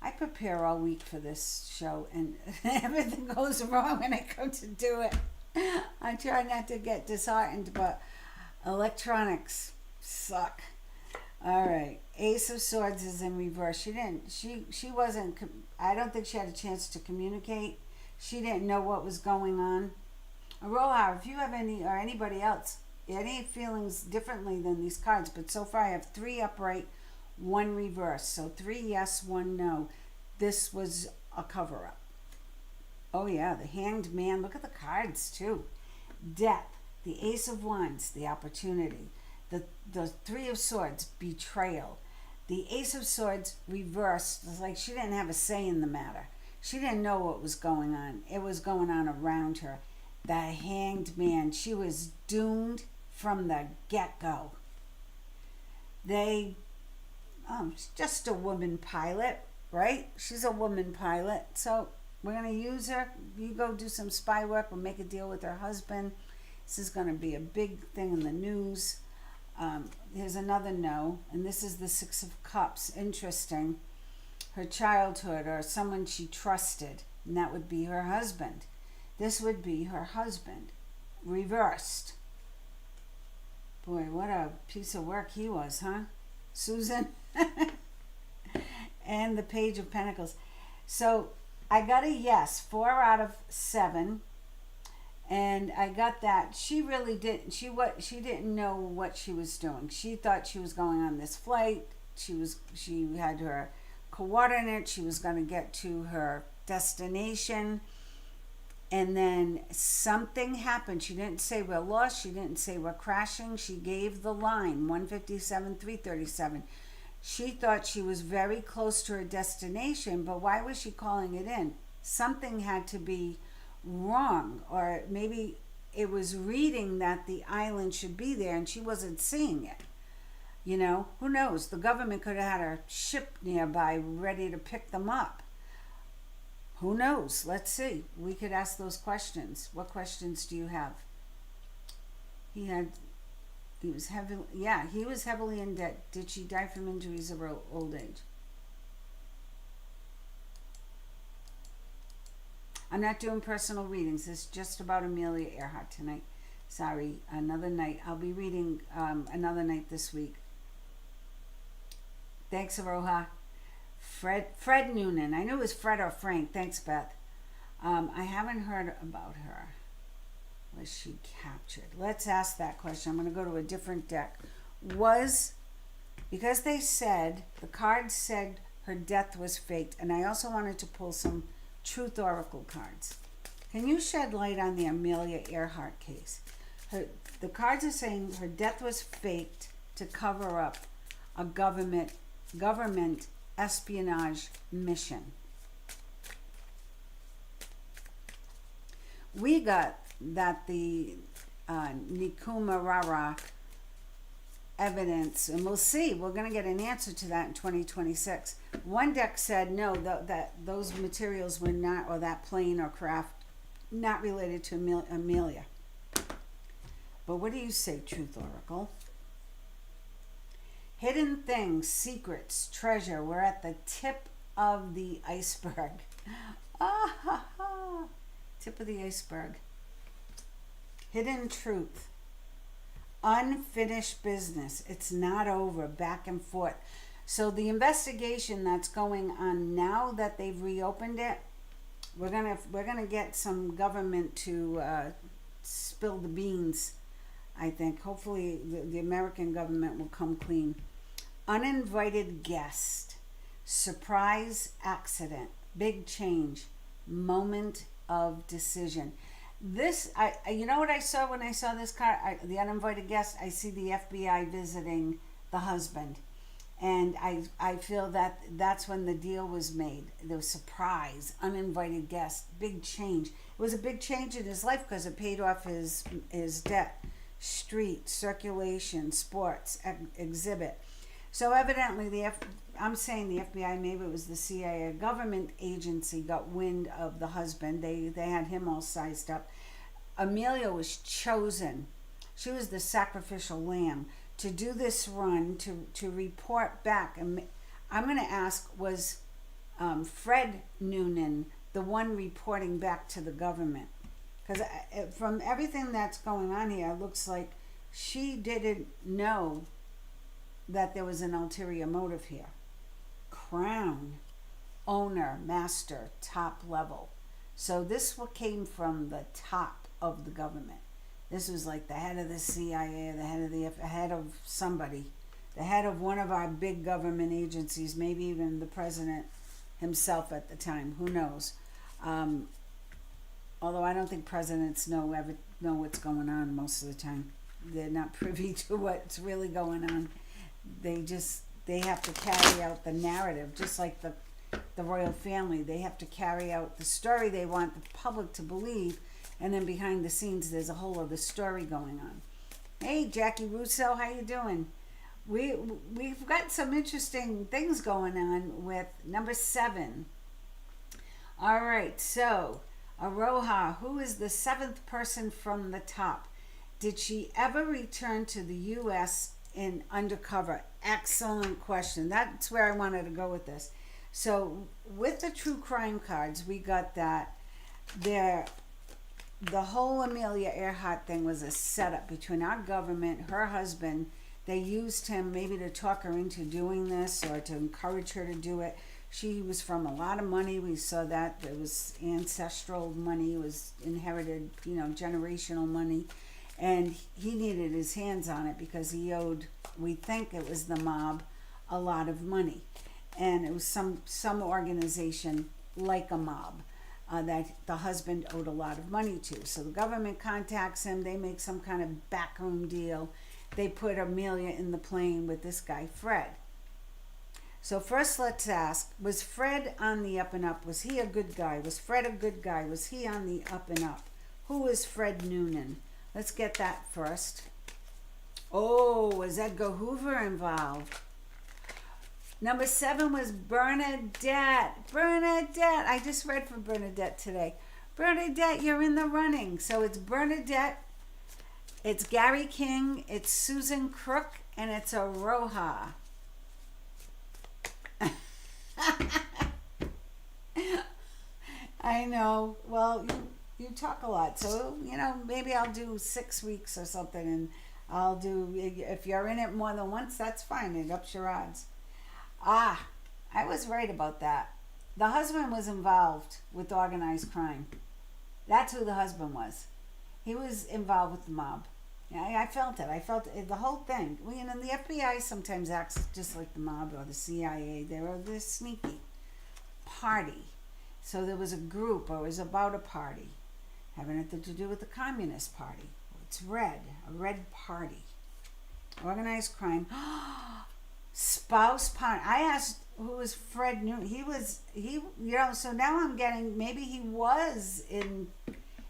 S1: I prepare all week for this show, and everything goes wrong when I come to do it. I try not to get disheartened, but electronics suck. All right, Ace of Swords is in reverse. She wasn't, I don't think she had a chance to communicate. She didn't know what was going on. Aroha, if you have any, or anybody else, any feelings differently than these cards, but so far I have 3 upright, 1 reverse. So 3 yes, 1 no. This was a cover-up. Oh yeah, the Hanged Man. Look at the cards too. Death, the Ace of Wands, the opportunity. The 3 of Swords, betrayal. The Ace of Swords reversed. It's like she didn't have a say in the matter. She didn't know what was going on. It was going on around her. The Hanged Man. She was doomed from the get-go. She's just a woman pilot, right? She's a woman pilot. So we're going to use her. You go do some spy work or make a deal with her husband. This is going to be a big thing in the news. Here's another no, and this is the 6 of Cups. Interesting. Her childhood or someone she trusted, and that would be her husband. This would be her husband, reversed. Boy, what a piece of work he was, huh, Susan? And the Page of Pentacles. So I got a yes, 4 out of 7. And I got that she really didn't. She didn't know what she was doing. She thought she was going on this flight. She had her coordinates. She was going to get to her destination, and then something happened. She didn't say we're lost. She didn't say we're crashing. She gave the line 157, 337. She thought she was very close to her destination, but why was she calling it in? Something had to be wrong, or maybe it was reading that the island should be there and she wasn't seeing it. You know, who knows? The government could have had a ship nearby ready to pick them up. Who knows? Let's see. We could ask those questions. What questions do you have? He was heavily in debt. Did she die from injuries or old age? I'm not doing personal readings. It's just about Amelia Earhart tonight. Sorry, another night. I'll be reading another night this week. Thanks, Aroha. Fred Noonan. I knew it was Fred or Frank. Thanks, Beth. I haven't heard about her. Was she captured? Let's ask that question. I'm going to go to a different deck. Because they said, the card said her death was faked, and I also wanted to pull some Truth Oracle cards. Can you shed light on the Amelia Earhart case? The cards are saying her death was faked to cover up a government espionage mission. We got that the Nikumarara evidence, and we'll see. We're going to get an answer to that in 2026. One deck said no, that those materials were not, or that plane or craft, not related to Amelia. But what do you say, Truth Oracle? Hidden things, secrets, treasure. We're at the tip of the iceberg. Ah ha ha. Tip of the iceberg. Hidden truth. Unfinished business. It's not over. Back and forth. So the investigation that's going on now that they've reopened it, we're gonna get some government to spill the beans. I think hopefully the American government will come clean. Uninvited guest, surprise accident, big change, moment of decision. This, you know what I saw when I saw this card? The uninvited guest, I see the FBI visiting the husband. And I feel that that's when the deal was made. The surprise, uninvited guest, big change. It was a big change in his life because it paid off his debt. Street, circulation, sports, exhibit. So evidently I'm saying the FBI, maybe it was the CIA, a government agency got wind of the husband. They had him all sized up. Amelia was chosen. She was the sacrificial lamb to do this run, to report back. And I'm going to ask, was Fred Noonan, the one reporting back to the government. Because from everything that's going on here, it looks like she didn't know that there was an ulterior motive here. Crown, owner, master, top level. So this what came from the top of the government. This was like the head of the CIA, the head of head of somebody, the head of one of our big government agencies, maybe even the president himself at the time. Who knows? Although I don't think presidents know what's going on most of the time. They're not privy to what's really going on. They have to carry out the narrative, just like the royal family. They have to carry out the story they want the public to believe, and then behind the scenes there's a whole other story going on. Hey, Jackie Russo, how you doing? We've got some interesting things going on with number 7. All right, so Aroha, who is the 7th person from the top? Did she ever return to the U.S. in undercover? Excellent question. That's where I wanted to go with this. So with the true crime cards, we got that the whole Amelia Earhart thing was a setup between our government, her husband. They used him maybe to talk her into doing this or to encourage her to do it. She was from a lot of money. We saw that. It was ancestral money. It was inherited, generational money. And he needed his hands on it because he owed, we think it was the mob, a lot of money. And it was some organization like a mob that the husband owed a lot of money to. So the government contacts him. They make some kind of backroom deal. They put Amelia in the plane with this guy, Fred. So first let's ask, was Fred on the up and up? Was he a good guy? Was Fred a good guy? Was he on the up and up? Who is Fred Noonan? Let's get that first. Oh, was Edgar Hoover involved? Number 7 was Bernadette. Bernadette. I just read from Bernadette today. Bernadette, you're in the running. So it's Bernadette, it's Gary King, it's Susan Crook, and it's Aroha. I know. Well, you talk a lot, so maybe I'll do 6 weeks or something, and I'll do. If you're in it more than once, that's fine. It ups your odds. I was right about that. The husband was involved with organized crime. That's who the husband was. He was involved with the mob. I felt it. I felt it, the whole thing. The FBI sometimes acts just like the mob or the CIA. They're this sneaky party. So there was a group, or it was about a party, having nothing to do with the Communist Party. It's red, a red party. Organized crime. Spouse partner. I asked who was Fred Newton. So now I'm getting, maybe he was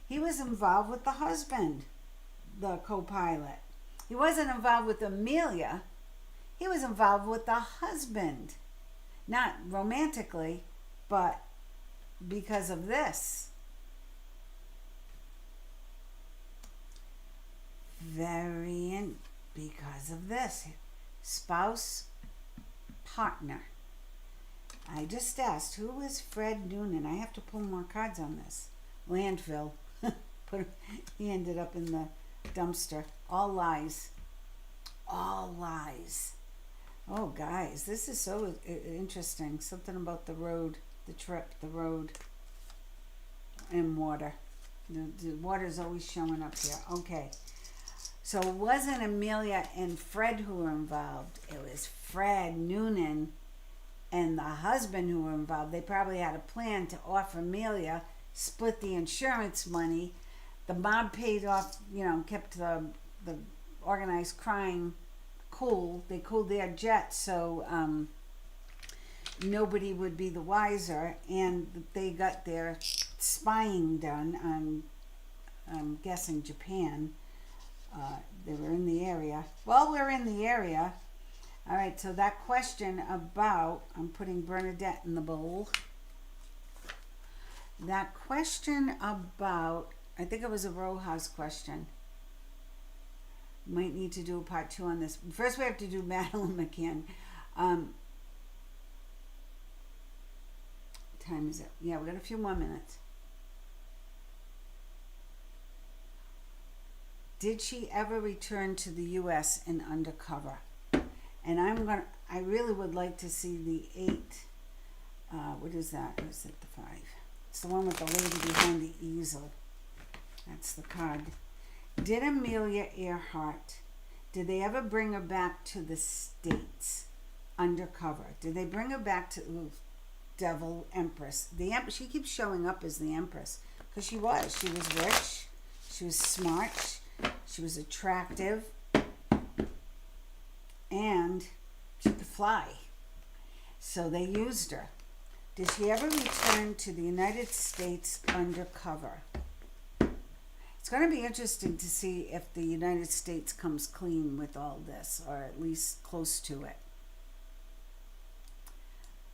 S1: involved with the husband, the co-pilot. He wasn't involved with Amelia. He was involved with the husband. Not romantically, but because of this. Because of this. Spouse, partner. I just asked, who was Fred Noonan? I have to pull more cards on this. Landfill. He ended up in the dumpster. All lies. All lies. Oh, guys, this is so interesting. Something about the road, the trip, the road, and water. The water's always showing up here. Okay. So it wasn't Amelia and Fred who were involved. It was Fred Noonan and the husband who were involved. They probably had a plan to offer Amelia, split the insurance money. The mob paid off, kept the organized crime cool. They cooled their jet so nobody would be the wiser. And they got their spying done on, I'm guessing, Japan. They were in the area. Well, we're in the area. All right, so that question about, I'm putting Bernadette in the bowl. That question about, I think it was a row house question. Might need to do a part 2 on this. First, we have to do Madeline McCann. time is it? Yeah, we got a few more minutes. Did she ever return to the U.S. in undercover? And I really would like to see the 8. What is that? Or is it the 5? It's the one with the lady behind the easel. That's the card. Did Amelia Earhart, did they ever bring her back to the States undercover? Did they bring her back to Devil Empress? She keeps showing up as the Empress because she was. She was rich. She was smart. She was attractive. And she could fly. So they used her. Did she ever return to the United States undercover? It's going to be interesting to see if the United States comes clean with all this, or at least close to it.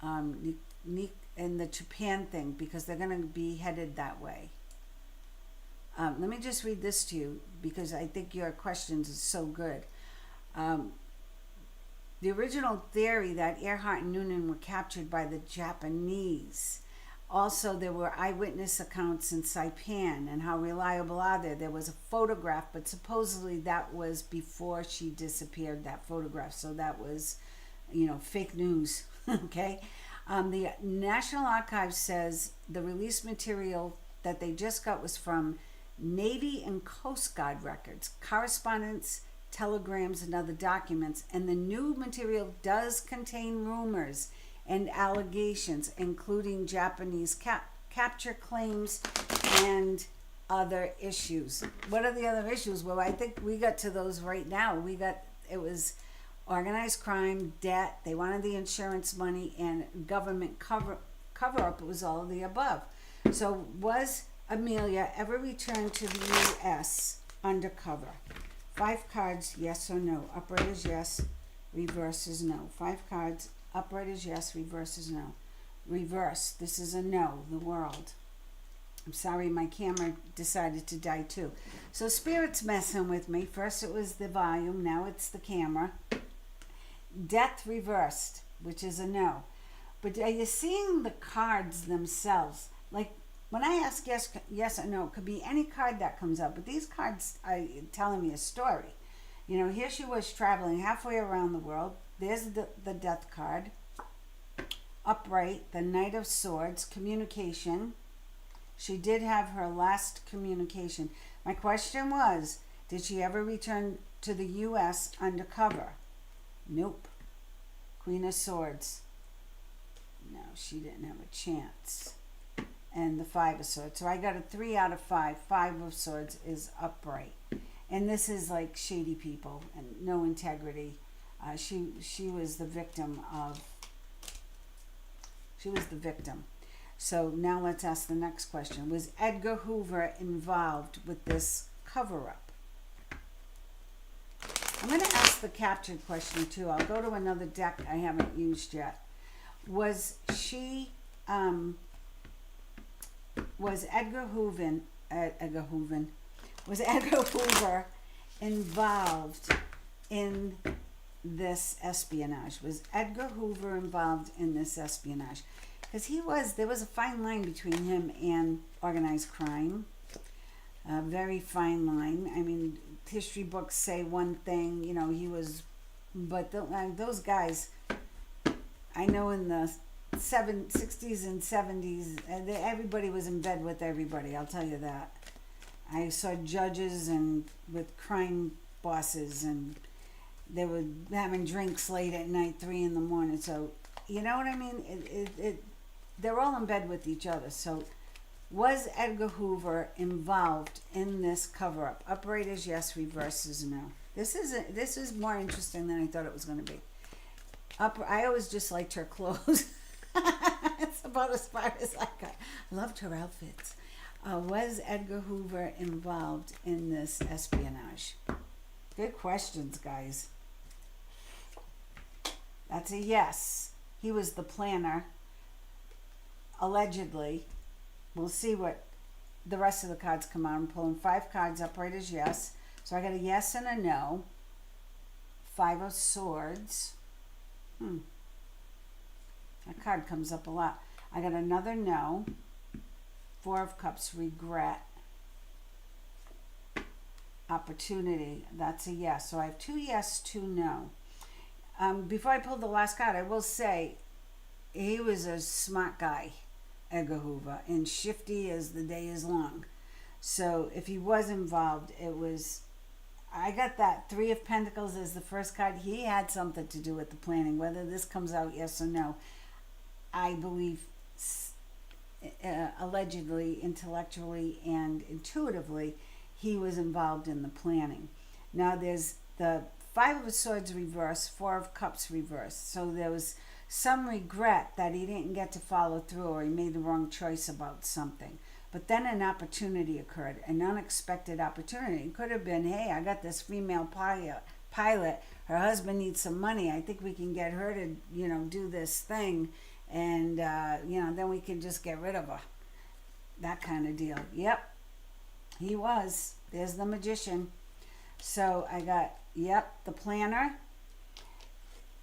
S1: In the Japan thing, because they're going to be headed that way. Let me just read this to you, because I think your questions is so good. The original theory that Earhart and Noonan were captured by the Japanese. Also, there were eyewitness accounts in Saipan, and how reliable are they? There was a photograph, but supposedly that was before she disappeared, that photograph. So that was, fake news, okay? The National Archives says the release material that they just got was from Navy and Coast Guard records, correspondence, telegrams, and other documents, and the new material does contain rumors and allegations, including Japanese capture claims and other issues. What are the other issues? Well, I think we got to those right now. It was organized crime, debt, they wanted the insurance money, and government cover up. It was all of the above. So was Amelia ever returned to the U.S. undercover? 5 cards, yes or no. Upright is yes, reverse is no. 5 cards, upright is yes, reverse is no. Reverse, this is a no, the world. I'm sorry, my camera decided to die too. So Spirit's messing with me. First it was the volume, now it's the camera. Death reversed, which is a no. But are you seeing the cards themselves? Like, when I ask yes or no, it could be any card that comes up. But these cards are telling me a story. Here she was traveling halfway around the world. There's the death card. Upright, the Knight of Swords, communication. She did have her last communication. My question was, did she ever return to the U.S. undercover? Nope. Queen of Swords. No, she didn't have a chance. And the 5 of Swords. So I got a 3 out of 5. 5 of Swords is upright. And this is like shady people and no integrity. She was the victim of... She was the victim. So now let's ask the next question. Was Edgar Hoover involved with this cover-up? I'm going to ask the captured question too. I'll go to another deck I haven't used yet. Was Edgar Hoover involved in this espionage? Was Edgar Hoover involved in this espionage? Because there was a fine line between him and organized crime. A very fine line. I mean, history books say one thing, he was, but those guys, I know in the 60s and 70s, everybody was in bed with everybody, I'll tell you that. I saw judges and with crime bosses, and they were having drinks late at night, 3 in the morning. So, you know what I mean? They're all in bed with each other. So, was Edgar Hoover involved in this cover-up? Upright is yes, reverse is no. This is more interesting than I thought it was going to be. I always just liked her clothes. It's about as far as I got. Loved her outfits. Was Edgar Hoover involved in this espionage? Good questions, guys. That's a yes. He was the planner, allegedly. We'll see what the rest of the cards come out. I'm pulling 5 cards. Upright is yes. So I got a yes and a no. 5 of Swords. That card comes up a lot. I got another no. Four of Cups, regret. Opportunity, that's a yes. So I have 2 yes, 2 no. Before I pull the last card, I will say he was a smart guy, Edgar Hoover, and shifty as the day is long. So if he was involved, it was, I got that 3 of Pentacles as the first card. He had something to do with the planning. Whether this comes out yes or no, I believe allegedly, intellectually, and intuitively, he was involved in the planning. Now there's the 5 of Swords reverse, 4 of Cups reverse. So there was some regret that he didn't get to follow through, or he made the wrong choice about something. But then an opportunity occurred, an unexpected opportunity. It could have been, hey, I got this female pilot. Her husband needs some money. I think we can get her to, do this thing, and then we can just get rid of her. That kind of deal. Yep, he was. There's the Magician. So I got, yep, the planner.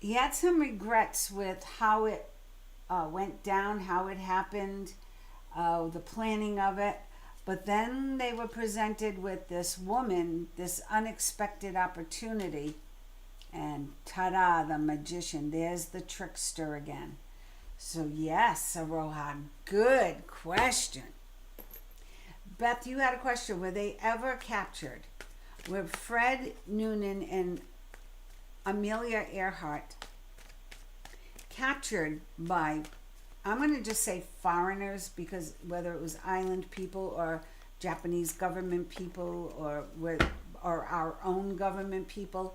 S1: He had some regrets with how it went down, how it happened, the planning of it. But then they were presented with this woman, this unexpected opportunity, and ta-da, the Magician. There's the trickster again. So yes, Aroha, good question. Beth, you had a question. Were they ever captured? Were Fred Noonan and Amelia Earhart captured by, I'm going to just say foreigners, because whether it was island people or Japanese government people or our own government people,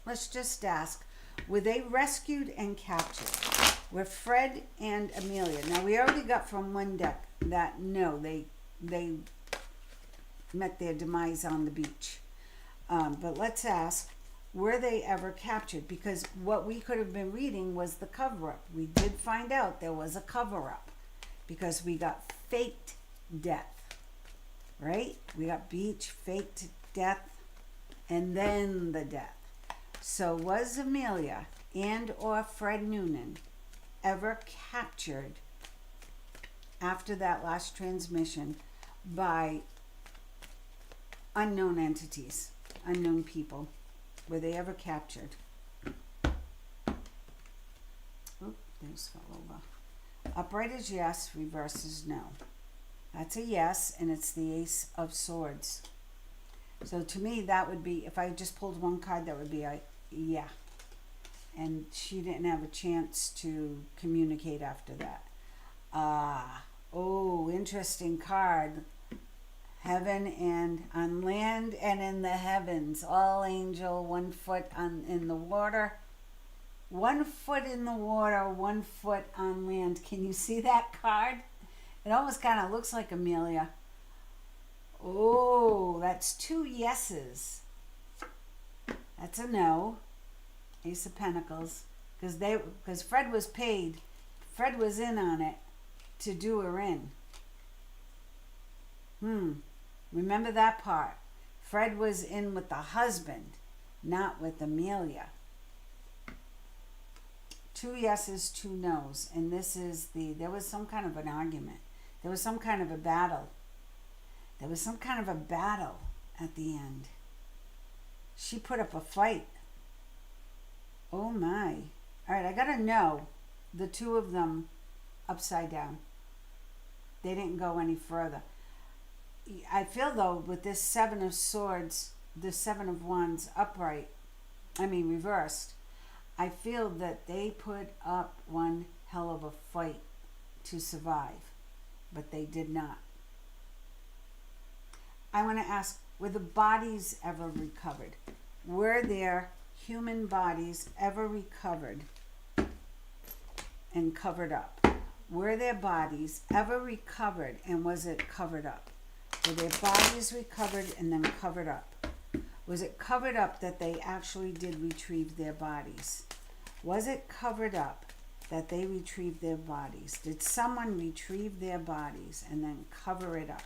S1: let's just ask, were they rescued and captured? Were Fred and Amelia, now we already got from one deck that no, they met their demise on the beach. But let's ask, were they ever captured? Because what we could have been reading was the cover-up. We did find out there was a cover-up because we got faked death, right? We got beach, faked death, and then the death. So was Amelia and or Fred Noonan ever captured after that last transmission by unknown entities, unknown people? Were they ever captured? Oop, those fell over. Upright is yes, reverse is no. That's a yes, and it's the Ace of Swords. So to me, that would be, if I just pulled one card, that would be a yeah. And she didn't have a chance to communicate after that. Oh, interesting card. Heaven and on land and in the heavens. All angel, 1 foot in the water. 1 foot in the water, 1 foot on land. Can you see that card? It almost kind of looks like Amelia. Oh, that's 2 yeses. That's a no. Ace of Pentacles. Because Fred was paid. Fred was in on it to do her in. Remember that part. Fred was in with the husband, not with Amelia. 2 yeses, 2 nos. And this is there was some kind of an argument. There was some kind of a battle. There was some kind of a battle at the end. She put up a fight. Oh my. All right, I got to know the 2 of them upside down. They didn't go any further. I feel though with this 7 of Swords, the 7 of Wands upright, reversed, I feel that they put up one hell of a fight to survive, but they did not. I want to ask, were the bodies ever recovered? Were their human bodies ever recovered and covered up? Were their bodies ever recovered and was it covered up? Were their bodies recovered and then covered up? Was it covered up that they actually did retrieve their bodies? Was it covered up that they retrieved their bodies? Did someone retrieve their bodies and then cover it up?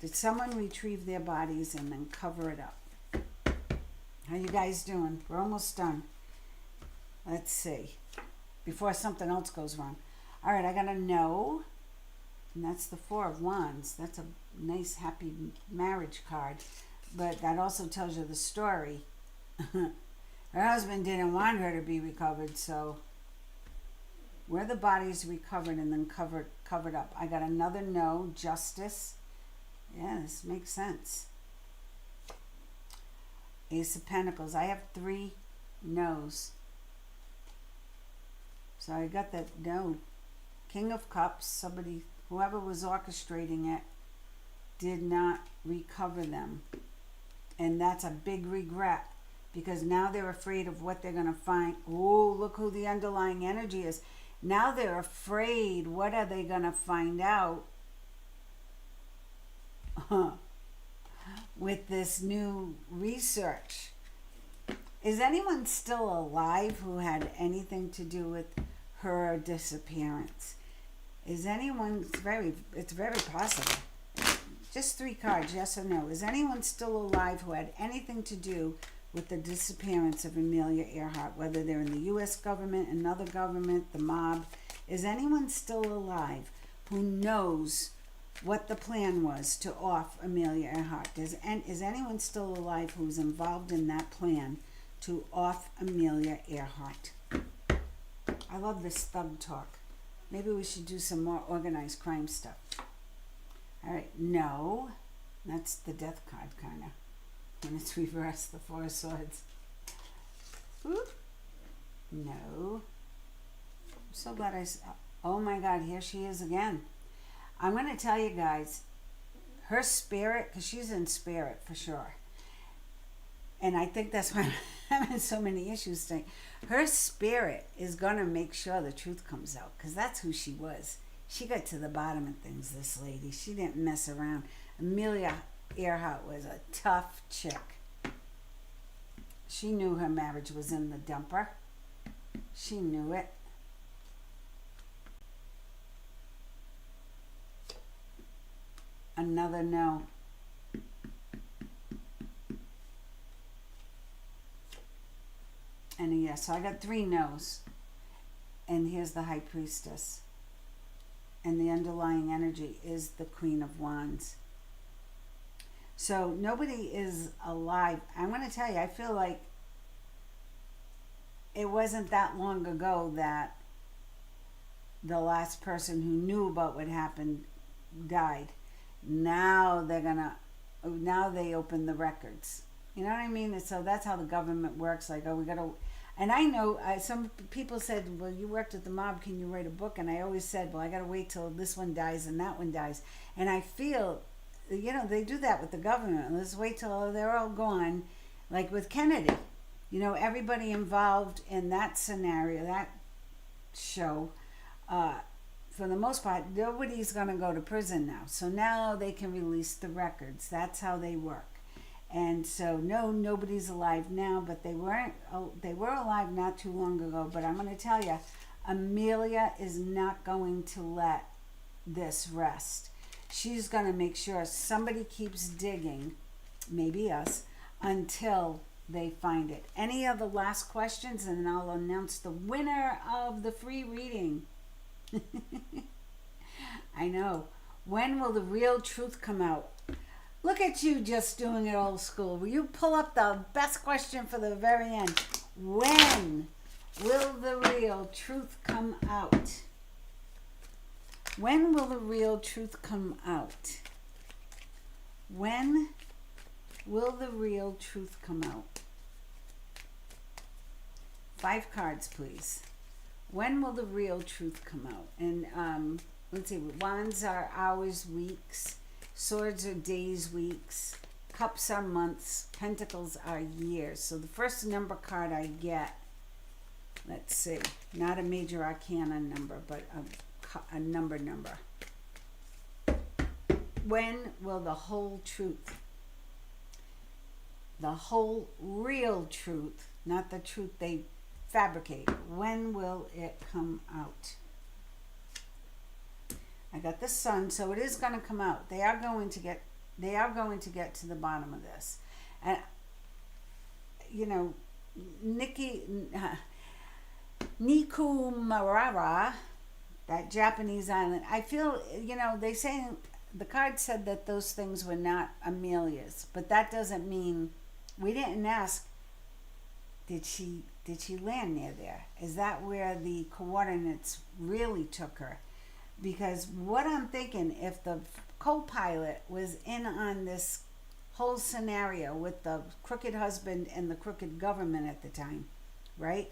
S1: Did someone retrieve their bodies and then cover it up? How you guys doing? We're almost done. Let's see. Before something else goes wrong. All right, I got a no. And that's the Four of Wands. That's a nice, happy marriage card. But that also tells you the story. Her husband didn't want her to be recovered, so where the body's recovered and then covered up. I got another no, Justice. Yeah, this makes sense. Ace of Pentacles. I have 3 no's. So I got that no. King of Cups. Somebody, whoever was orchestrating it, did not recover them. And that's a big regret, because now they're afraid of what they're going to find. Oh, look who the underlying energy is. Now they're afraid. What are they going to find out with this new research? Is anyone still alive who had anything to do with her disappearance? Is anyone, it's very possible. Just 3 cards, yes or no. Is anyone still alive who had anything to do with the disappearance of Amelia Earhart, whether they're in the U.S. government, another government, the mob? Is anyone still alive who knows what the plan was to off Amelia Earhart? Is anyone still alive who's involved in that plan to off Amelia Earhart? I love this thug talk. Maybe we should do some more organized crime stuff. All right, no. That's the death card, kind of. When it's reversed, the 4 of Swords. Whoop. No. I'm so glad oh my God, here she is again. I'm going to tell you guys, her spirit, because she's in spirit for sure. And I think that's why I'm having so many issues today. Her spirit is going to make sure the truth comes out, because that's who she was. She got to the bottom of things, this lady. She didn't mess around. Amelia Earhart was a tough chick. She knew her marriage was in the dumper. She knew it. Another no. And a yes. So I got 3 no's. And here's the High Priestess. And the underlying energy is the Queen of Wands. So nobody is alive. I'm going to tell you, I feel like it wasn't that long ago that the last person who knew about what happened died. Now they open the records. You know what I mean? And so that's how the government works. Like, oh, we got to... And I know some people said, well, you worked at the mob, can you write a book? And I always said, well, I got to wait till this one dies and that one dies. And I feel, you know, they do that with the government. Let's wait till they're all gone. Like with Kennedy, you know, everybody involved in that scenario, that show, for the most part, nobody's going to go to prison now. So now they can release the records. That's how they work. And so, no, nobody's alive now, but they were alive not too long ago. But I'm going to tell you, Amelia is not going to let this rest. She's going to make sure somebody keeps digging, maybe us, until they find it. Any other last questions, and I'll announce the winner of the free reading. I know. When will the real truth come out? Look at you just doing it old school. Will you pull up the best question for the very end? When will the real truth come out? When will the real truth come out? When will the real truth come out? 5 cards, please. When will the real truth come out? And let's see, wands are hours, weeks. Swords are days, weeks. Cups are months. Pentacles are years. So the first number card I get, let's see, not a major arcana number, but a number. When will the whole truth, the whole real truth, not the truth they fabricate, when will it come out? I got the Sun, so it is going to come out. They are going to get to the bottom of this. And you know, Niku Marara that Japanese island. I feel, they say the card said that those things were not Amelia's, but that doesn't mean we didn't ask. Did she land near there? Is that where the coordinates really took her? Because what I'm thinking, if the co-pilot was in on this whole scenario with the crooked husband and the crooked government at the time, right?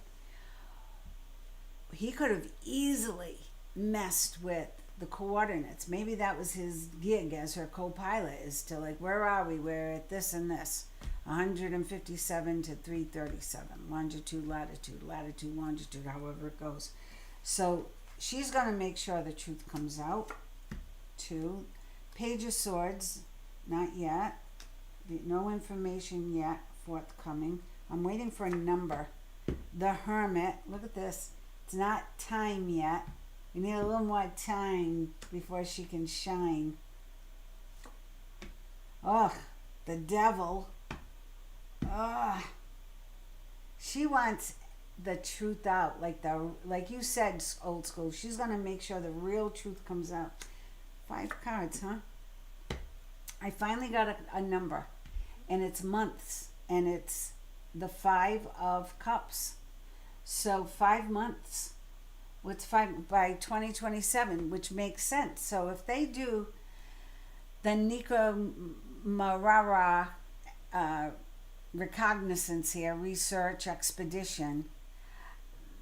S1: He could have easily messed with the coordinates. Maybe that was his gig as her co-pilot, is to like, where are we? We're at this and this. 157 to 337. Longitude, latitude, longitude, however it goes. So she's going to make sure the truth comes out. 2. Page of Swords, not yet. No information yet forthcoming. I'm waiting for a number. The Hermit, look at this. It's not time yet. We need a little more time before she can shine. Ugh, the Devil. Ugh. She wants the truth out, like you said, old school. She's gonna make sure the real truth comes out. 5 cards, huh? I finally got a number, and it's months, and it's the 5 of Cups. So 5 months. What's 5 by 2027, which makes sense. So if they do the Nico Marara recognizance here, research expedition,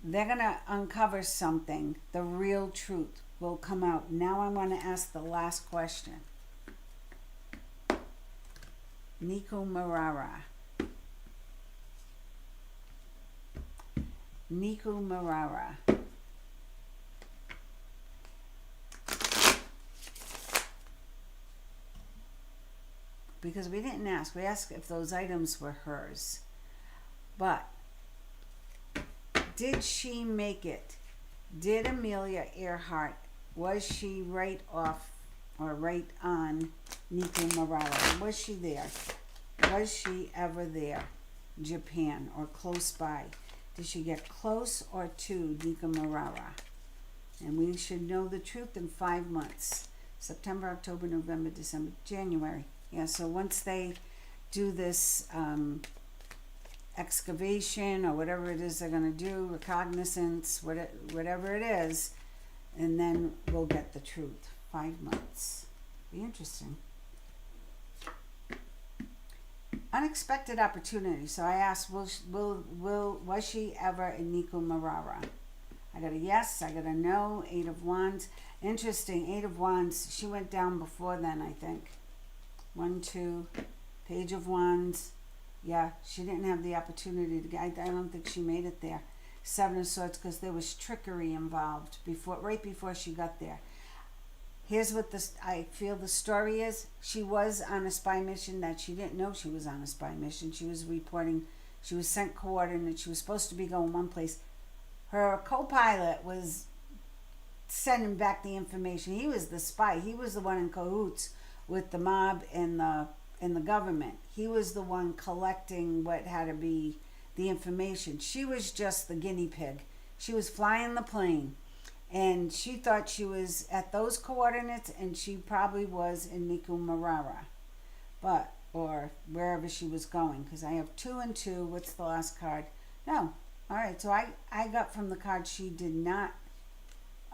S1: they're going to uncover something. The real truth will come out. Now I want to ask the last question. Nico Marara. Nico Marara. Because we didn't ask. We asked if those items were hers. But did she make it? Did Amelia Earhart, was she right off or right on Nico Marara? Was she there? Was she ever there? Japan or close by? Did she get close or to Nico Marara? And we should know the truth in 5 months. September, October, November, December, January. Yeah, so once they do this excavation or whatever it is they're going to do, recognizance, whatever it is, and then we'll get the truth. 5 months. Be interesting. Unexpected opportunity. So I asked, was she ever in Nico Marara? I got a yes, I got a no. 8 of Wands. Interesting, 8 of Wands. She went down before then, I think. 1, 2, Page of Wands. Yeah, she didn't have the opportunity to get, I don't think she made it there. 7 of Swords, because there was trickery involved right before she got there. Here's what I feel the story is. She was on a spy mission that she didn't know she was on a spy mission. She was reporting, she was sent coordinates, she was supposed to be going one place. Her co-pilot was sending back the information. He was the spy. He was the one in cahoots with the mob and the government. He was the one collecting what had to be the information. She was just the guinea pig. She was flying the plane, and she thought she was at those coordinates, and she probably was in Nico Marara, or wherever she was going, because I have 2 and 2. What's the last card? No. All right, so I got from the card she did not.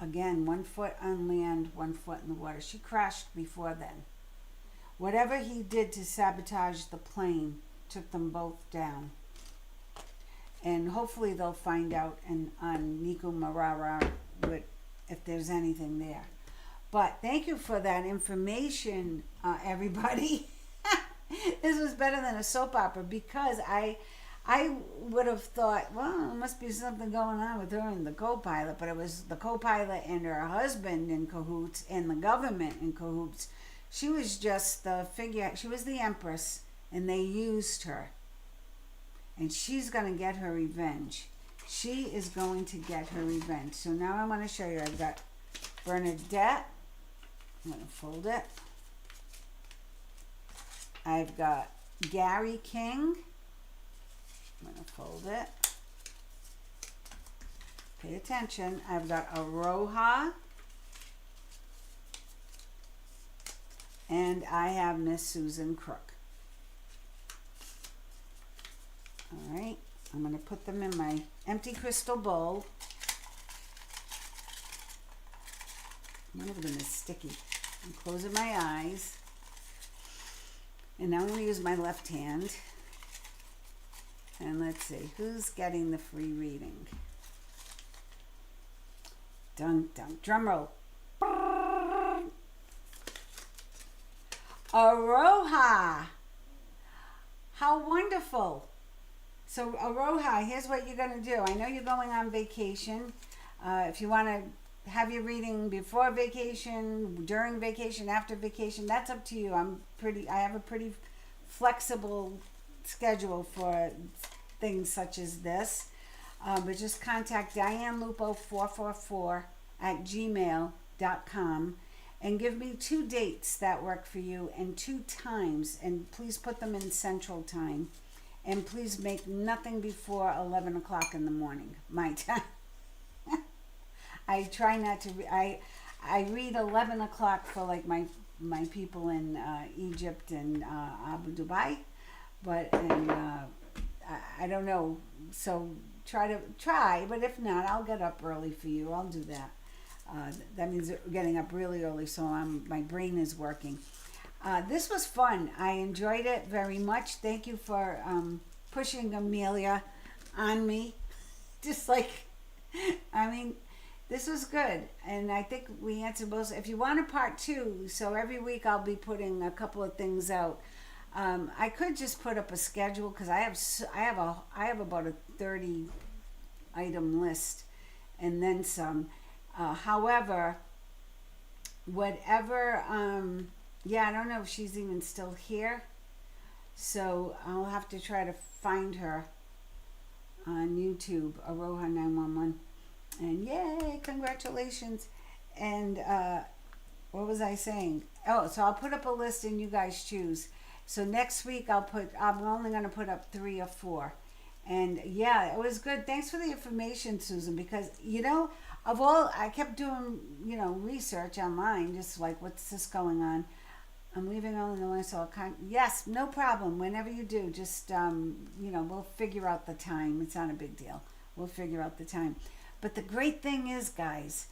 S1: Again, 1 foot on land, 1 foot in the water. She crashed before then. Whatever he did to sabotage the plane took them both down. And hopefully they'll find out on Nico Marara if there's anything there. But thank you for that information, everybody. This was better than a soap opera, because I would have thought, well, there must be something going on with her and the co-pilot, but it was the co-pilot and her husband in cahoots and the government in cahoots. She was just the figure. She was the empress, and they used her. And she's going to get her revenge. She is going to get her revenge. So now I want to show you. I've got Bernadette. I'm going to fold it. I've got Gary King. I'm going to fold it. Pay attention. I've got Aroha. and I have Miss Susan Crook. All right, I'm going to put them in my empty crystal bowl. One of them is sticky. I'm closing my eyes. And now I'm going to use my left hand. And let's see, who's getting the free reading? Dun, dun, drum roll. Aroha. How wonderful. So Aroha, here's what you're going to do. I know you're going on vacation. If you want to have your reading before vacation, during vacation, after vacation, that's up to you. I have a pretty flexible schedule for things such as this. But just contact dianelupo444@gmail.com and give me 2 dates that work for you and 2 times, and please put them in Central Time, and please make nothing before 11 o'clock in the morning, my time. I try not to, I read 11 o'clock for like my people in Egypt and Abu Dhabi, but I don't know, so try, but if not, I'll get up early for you. I'll do that. That means getting up really early, so my brain is working. This was fun. I enjoyed it very much. Thank you for pushing Amelia on me. Just like, I mean, this was good. And I think we answered most. If you want a part 2, so every week I'll be putting a couple of things out. I could just put up a schedule because I have about a 30 item list and then some. However, whatever, I don't know if she's even still here, so I'll have to try to find her on YouTube, Aroha 911, and yay, congratulations. And what was I saying? Oh, so I'll put up a list and you guys choose. So next week I'm only going to put up 3 or 4. And yeah, it was good. Thanks for the information, Susan, because, I kept doing, research online, just like, what's this going on? I'm leaving Illinois, so yes, no problem. Whenever you do, just, we'll figure out the time. It's not a big deal. We'll figure out the time. But the great thing is, guys,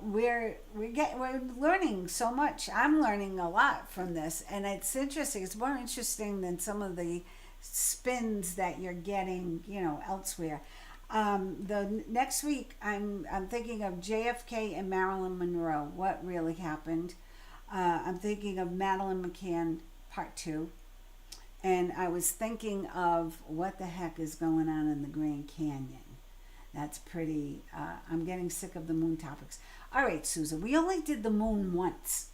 S1: we're learning so much. I'm learning a lot from this, and it's interesting. It's more interesting than some of the spins that you're getting, elsewhere. The next week, I'm thinking of JFK and Marilyn Monroe. What really happened? I'm thinking of Madeleine McCann Part 2, and I was thinking of what the heck is going on in the Grand Canyon. That's pretty. I'm getting sick of the moon topics. All right, Susan, we only did the moon once.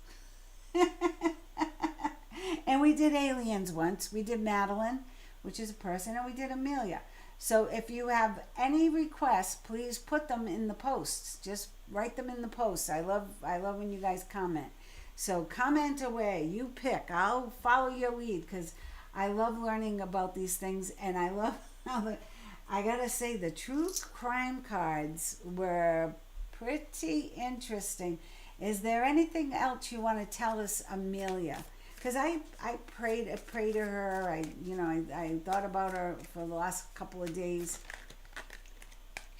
S1: And we did aliens once. We did Madeline, which is a person, and we did Amelia. So if you have any requests, please put them in the posts. Just write them in the posts. I love when you guys comment. So comment away. You pick. I'll follow your lead because I love learning about these things, and I love how I gotta say the true crime cards were pretty interesting. Is there anything else you want to tell us, Amelia? Because I prayed to her. I thought about her for the last couple of days.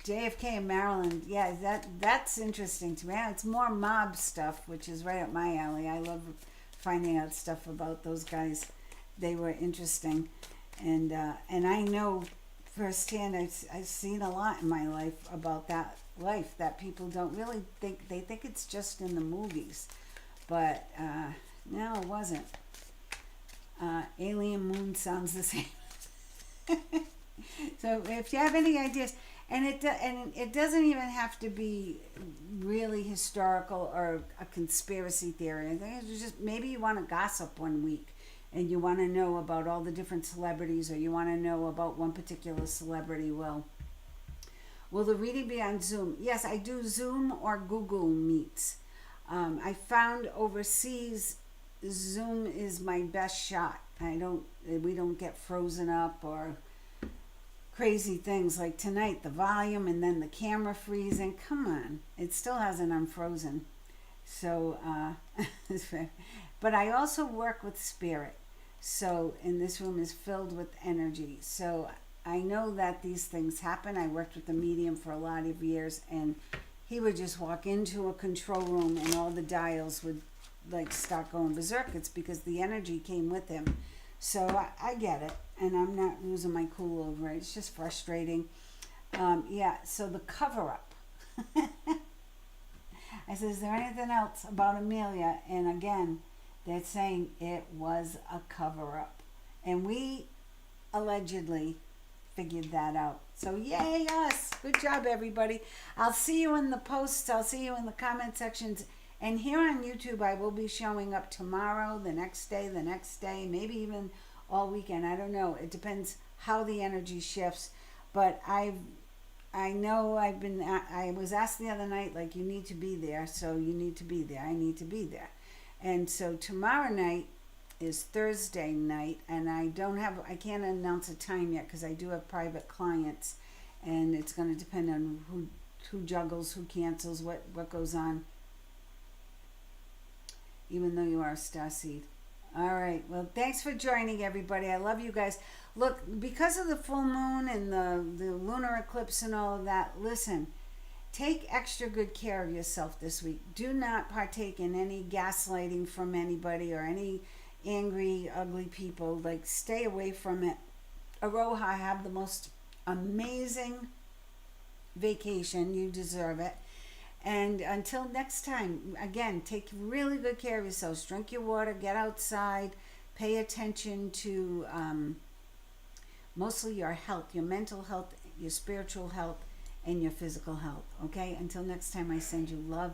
S1: JFK and Maryland, yeah, that's interesting to me. It's more mob stuff, which is right up my alley. I love finding out stuff about those guys. They were interesting, and I know firsthand. I've seen a lot in my life about that life that people don't really think. They think it's just in the movies, but no, it wasn't. Alien Moon sounds the same. So if you have any ideas, and it doesn't even have to be really historical or a conspiracy theory. I think it's just maybe you want to gossip one week and you want to know about all the different celebrities, or you want to know about one particular celebrity. Will the reading be on Zoom? Yes, I do Zoom or Google Meets. I found overseas Zoom is my best shot. We don't get frozen up or crazy things like tonight, the volume and then the camera freezing. Come on, it still hasn't unfrozen. So, but I also work with spirit. So, and this room is filled with energy. So, I know that these things happen. I worked with the medium for a lot of years, and he would just walk into a control room and all the dials would like start going berserk. It's because the energy came with him. So I get it, and I'm not losing my cool over it. It's just frustrating. Yeah, so the cover up. I said, is there anything else about Amelia? And again, they're saying it was a cover up. And we allegedly figured that out. So yay us. Good job, everybody. I'll see you in the posts. I'll see you in the comment sections. And here on YouTube, I will be showing up tomorrow, the next day, maybe even all weekend. I don't know. It depends how the energy shifts. But I was asked the other night, like, you need to be there, so you need to be there. I need to be there. And so tomorrow night is Thursday night, and I can't announce a time yet because I do have private clients, and it's going to depend on who juggles, who cancels, what goes on. Even though you are a star seed. All right. Well, thanks for joining, everybody. I love you guys. Look, because of the full moon and the lunar eclipse and all of that, listen, take extra good care of yourself this week. Do not partake in any gaslighting from anybody or any angry, ugly people. Like, stay away from it. Aroha, have the most amazing vacation. You deserve it. And until next time, again, take really good care of yourselves. Drink your water, get outside, pay attention to mostly your health, your mental health, your spiritual health, and your physical health. Okay? Until next time, I send you love